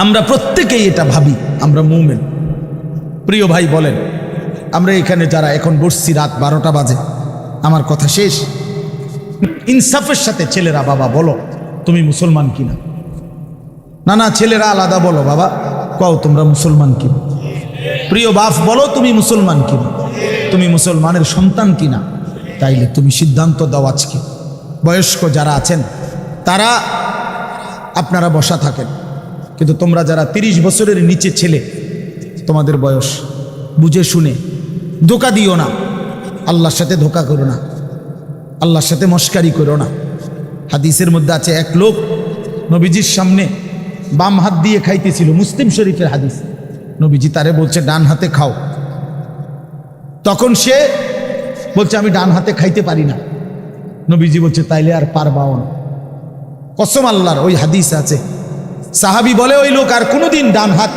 আমরা প্রত্যেকেই এটা ভাবি, আমরা মুমিন। প্রিয় ভাই বলেন, আমরা এখানে যারা এখন বসছি, রাত 12টা বাজে, আমার কথা শেষ। ইনসাফের সাথে ছেলেরা বাবা বলো তুমি মুসলমান কিনা। না না, ছেলেরা আলাদা বলো, বাবা কও তোমরা মুসলমান কিনা। প্রিয় বাপ বলো তুমি মুসলমান কিনা, তুমি মুসলমানের সন্তান কিনা। তাইলে তুমি সিদ্ধান্ত দাও আজকে। বয়স্ক যারা আছেন তারা আপনারা বসা থাকেন, কিন্তু তোমরা যারা 30 বছরের নিচে ছেলে, তোমাদের বয়স, বুঝে শুনে ধোঁকা দিও না, আল্লাহর সাথে ধোঁকা করো না, আল্লাহর সাথে মস্কারি করো না। হাদিসের মধ্যে আছে, এক লোক নবীজির সামনে বাম হাত দিয়ে খাইতেছিল, মুসলিম শরীফের হাদিস। নবীজি তারে বলছে ডান হাতে খাও, তখন সে বলছে আমি ডান হাতে খাইতে পারি না। নবীজি বলছে তাইলে আর পারবাও না। কসম আল্লাহর, ওই হাদিস আছে। সাহাবী বলে ওই লোক আর কোনোদিন ডান হাত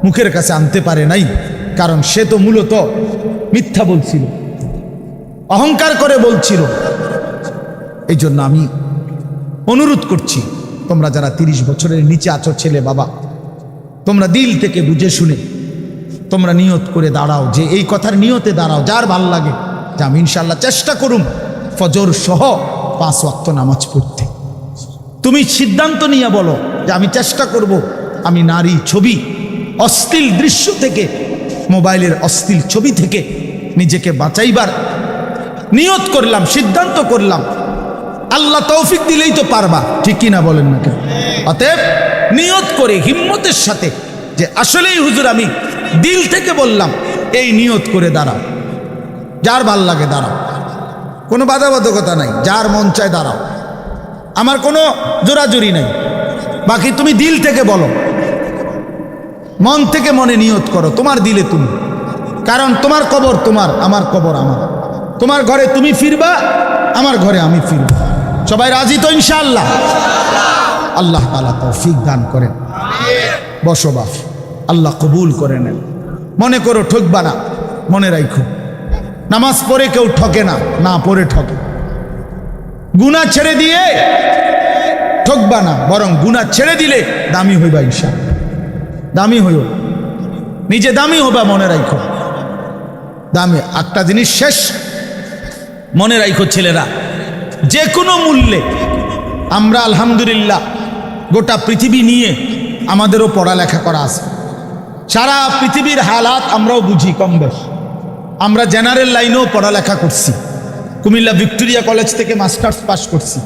মুখের কাছে আনতে পারে নাই, কারণ সে তো মূলত মিথ্যা বলছিল, অহংকার করে বলছিল। এই জন্য আমি অনুরোধ করছি, তোমরা যারা 30 বছরের নিচে আছো ছেলে বাবা, তোমরা দিল থেকে বুঝে শুনে তোমরা নিয়ত করে দাঁড়াও, যে এই কথার নিয়তে দাঁড়াও, যার ভাল লাগে যে আমি ইনশাল্লাহ চেষ্টা করুম ফজর সহ 5 ওয়াক্ত নামাজ পড়তে। তুমি সিদ্ধান্ত নিয়ে বলো যে আমি চেষ্টা করব, আমি নারী ছবি, অশ্লীল দৃশ্য থেকে, মোবাইলের অশ্লীল ছবি থেকে নিজেকে বাঁচাইবার নিয়ত করলাম, সিদ্ধান্ত করলাম। আল্লাহ তৌফিক দিলেই তো পারবা, ঠিক কিনা বলেন না কেন? অতএব নিয়ত করে হিম্মতের সাথে যে আসলেই হুজুর আমি দিল থেকে বললাম, এই নিয়ত করে দাঁড়াও। যার ভাল লাগে দাঁড়াও, কোনো বাধাবাধকতা নাই, যার মন চায় দাঁড়াও, আমার কোনো জোরাজুরি নাই। বাকি তুমি দিল থেকে বলো, মন থেকে মনে নিয়ত করো, তোমার দিলে তুমি। কারণ তোমার কবর তোমার, আমার কবর আমার। তোমার ঘরে তুমি ফিরবা, আমার ঘরে আমি ফিরব। সবাই রাজি তো ইনশাআল্লাহ? আল্লাহ তাআলা তৌফিক দান করেন। বসো বাপ, আল্লাহ কবুল করে নেন। মনে করো ঠকবা না, মনে রাখো নামাজ পড়ে কেউ ঠকে না, না পড়ে ঠকে। গুনাহ ছেড়ে দিয়ে ঠকবা না, বরং গুনাহ ছেড়ে দিলে দামি হইবা ইনশাআল্লাহ। দামি হইও, নিজে দামি হবা, মনে রাখো দামি। একটা জিনিস শেষ মনে রাখো ছেলেরা, যে কোনো মূল্যে আমরা আলহামদুলিল্লাহ গোটা পৃথিবী নিয়ে আমাদেরও পড়ালেখা করা আছে। সারা পৃথিবীর হালাত আমরাও বুঝি কম বেশ। আমরা জেনারেল লাইনেও পড়ালেখা করছি, কুমিল্লা ভিক্টোরিয়া কলেজ থেকে মাস্টার্স পাস করছি,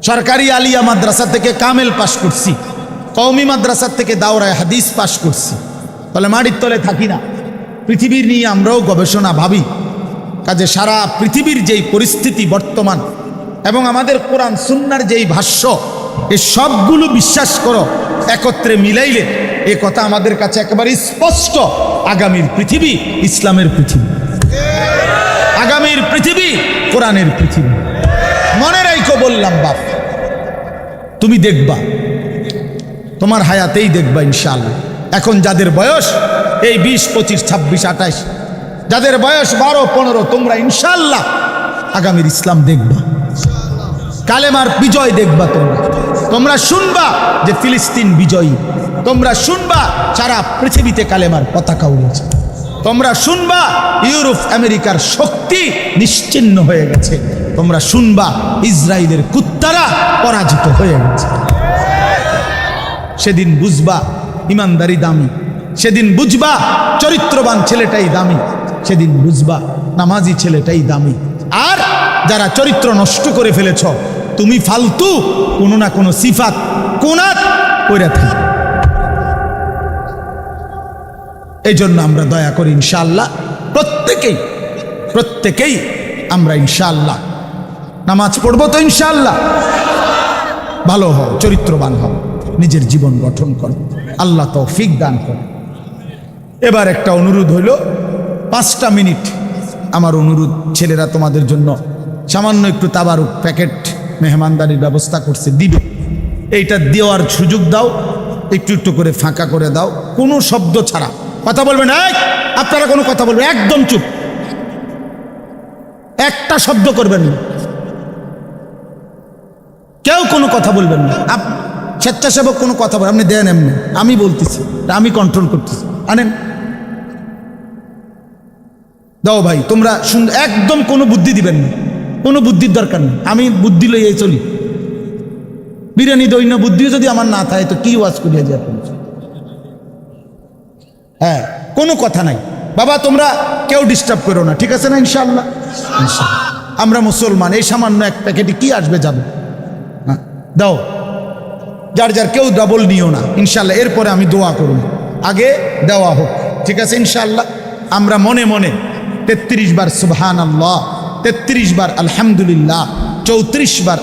সরকারি আলিয়া মাদ্রাসা থেকে কামেল পাস করছি, কওমি মাদ্রাসা থেকে দাওরায়ে হাদিস পাস করছি। তাহলে মাটির তলে থাকি না, পৃথিবীর নিয়ে আমরাও গবেষণা ভাবি। কাজে সারা পৃথিবীর যেই পরিস্থিতি বর্তমান এবং আমাদের কোরআন সুন্নাহর যেই ভাষ্য, এই সবগুলো বিশ্বাস করো, একত্রে মিলাইলে এ কথা আমাদের কাছে একেবারে স্পষ্ট। আগামীর পৃথিবী ইসলামের পৃথিবী, আগামীর পৃথিবী কোরআনের পৃথিবী। মনে রাখো বললাম বাপ, তুমি দেখবা, তোমার হায়াতেই দেখবা ইনশাআল্লাহ। এখন যাদের বয়স এই 20, 25, 26, 28, যাদের বয়স 12, 15, তোমরা ইনশাআল্লাহ আগামীর ইসলাম দেখবা, কালেমার বিজয় দেখবা। তোমরা শুনবা যে ফিলিস্তিন বিজয়ী, তোমরা শুনবা সারা পৃথিবীতে কালেমার পতাকা উড়েছে, তোমরা শুনবা ইউরোপ আমেরিকার শক্তি নিশ্চিহ্ন হয়ে গেছে, তোমরা শুনবা ইসরায়েলের কুত্তারা পরাজিত হয়ে গেছে। সেদিন বুঝবা ইমানদারি দামি, সেদিন বুঝবা চরিত্রবান ছেলেটাই দামি, সেদিন বুঝবা নামাজি ছেলেটাই দামি। আর যারা চরিত্র নষ্ট করে ফেলেছ, তুমি ফালতু কোনো না কোনো সিফাত কোনাত কইরা থাকি। এই জন্য আমরা দয়া করি ইনশাআল্লাহ প্রত্যেকেই আমরা ইনশাআল্লাহ নামাজ পড়বো তো ইনশাআল্লাহ। ভালো হও, চরিত্রবান হও, নিজের জীবন গঠন করো, আল্লাহ তৌফিক দান করো। এবার একটা অনুরোধ হইল, 5টা মিনিট আমার অনুরোধ, ছেলেরা তোমাদের জন্য সামান্য একটু তাবারুক প্যাকেট মেহমানদারির ব্যবস্থা করছে, দিবে। এইটা দেওয়ার সুযোগ দাও, একটু একটু করে ফাঁকা করে দাও, কোনো শব্দ ছাড়া কথা বলবেন। আপনারা কোনো কথা বলবেন, একদম চুপ, একটা শব্দ করবেন না, কেউ কোনো কথা বলবেন না। স্বেচ্ছাসেবক কোনো কথা বলেন, আপনি দেন এমনি, আমি বলতেছি, আমি কন্ট্রোল করতেছি, আনেন দাও ভাই। তোমরা একদম কোনো বুদ্ধি দিবেন না, কোনো বুদ্ধির দরকার নেই, আমি বুদ্ধি লইয়ে চলি। বিরিয়ানি দই না, বুদ্ধিও যদি আমার না থাকে তো কি ওয়াজ করিয়া যায়? হ্যাঁ, কোনো কথা নাই বাবা, তোমরা কেউ ডিস্টার্ব করো না, ঠিক আছে না? ইনশাআল্লাহ আমরা মুসলমান, এই সামান্য এক প্যাকেটে কি আসবে যাবে? হ্যাঁ দাও, যার যার কেউ ডাবল নিও না ইনশাআল্লাহ। এরপরে আমি দোয়া করুন, আগে দেওয়া হোক, ঠিক আছে ইনশাআল্লাহ। আমরা মনে মনে 33 বার সুবহানাল্লাহ, 33 বার আলহামদুলিল্লাহ, 34 বার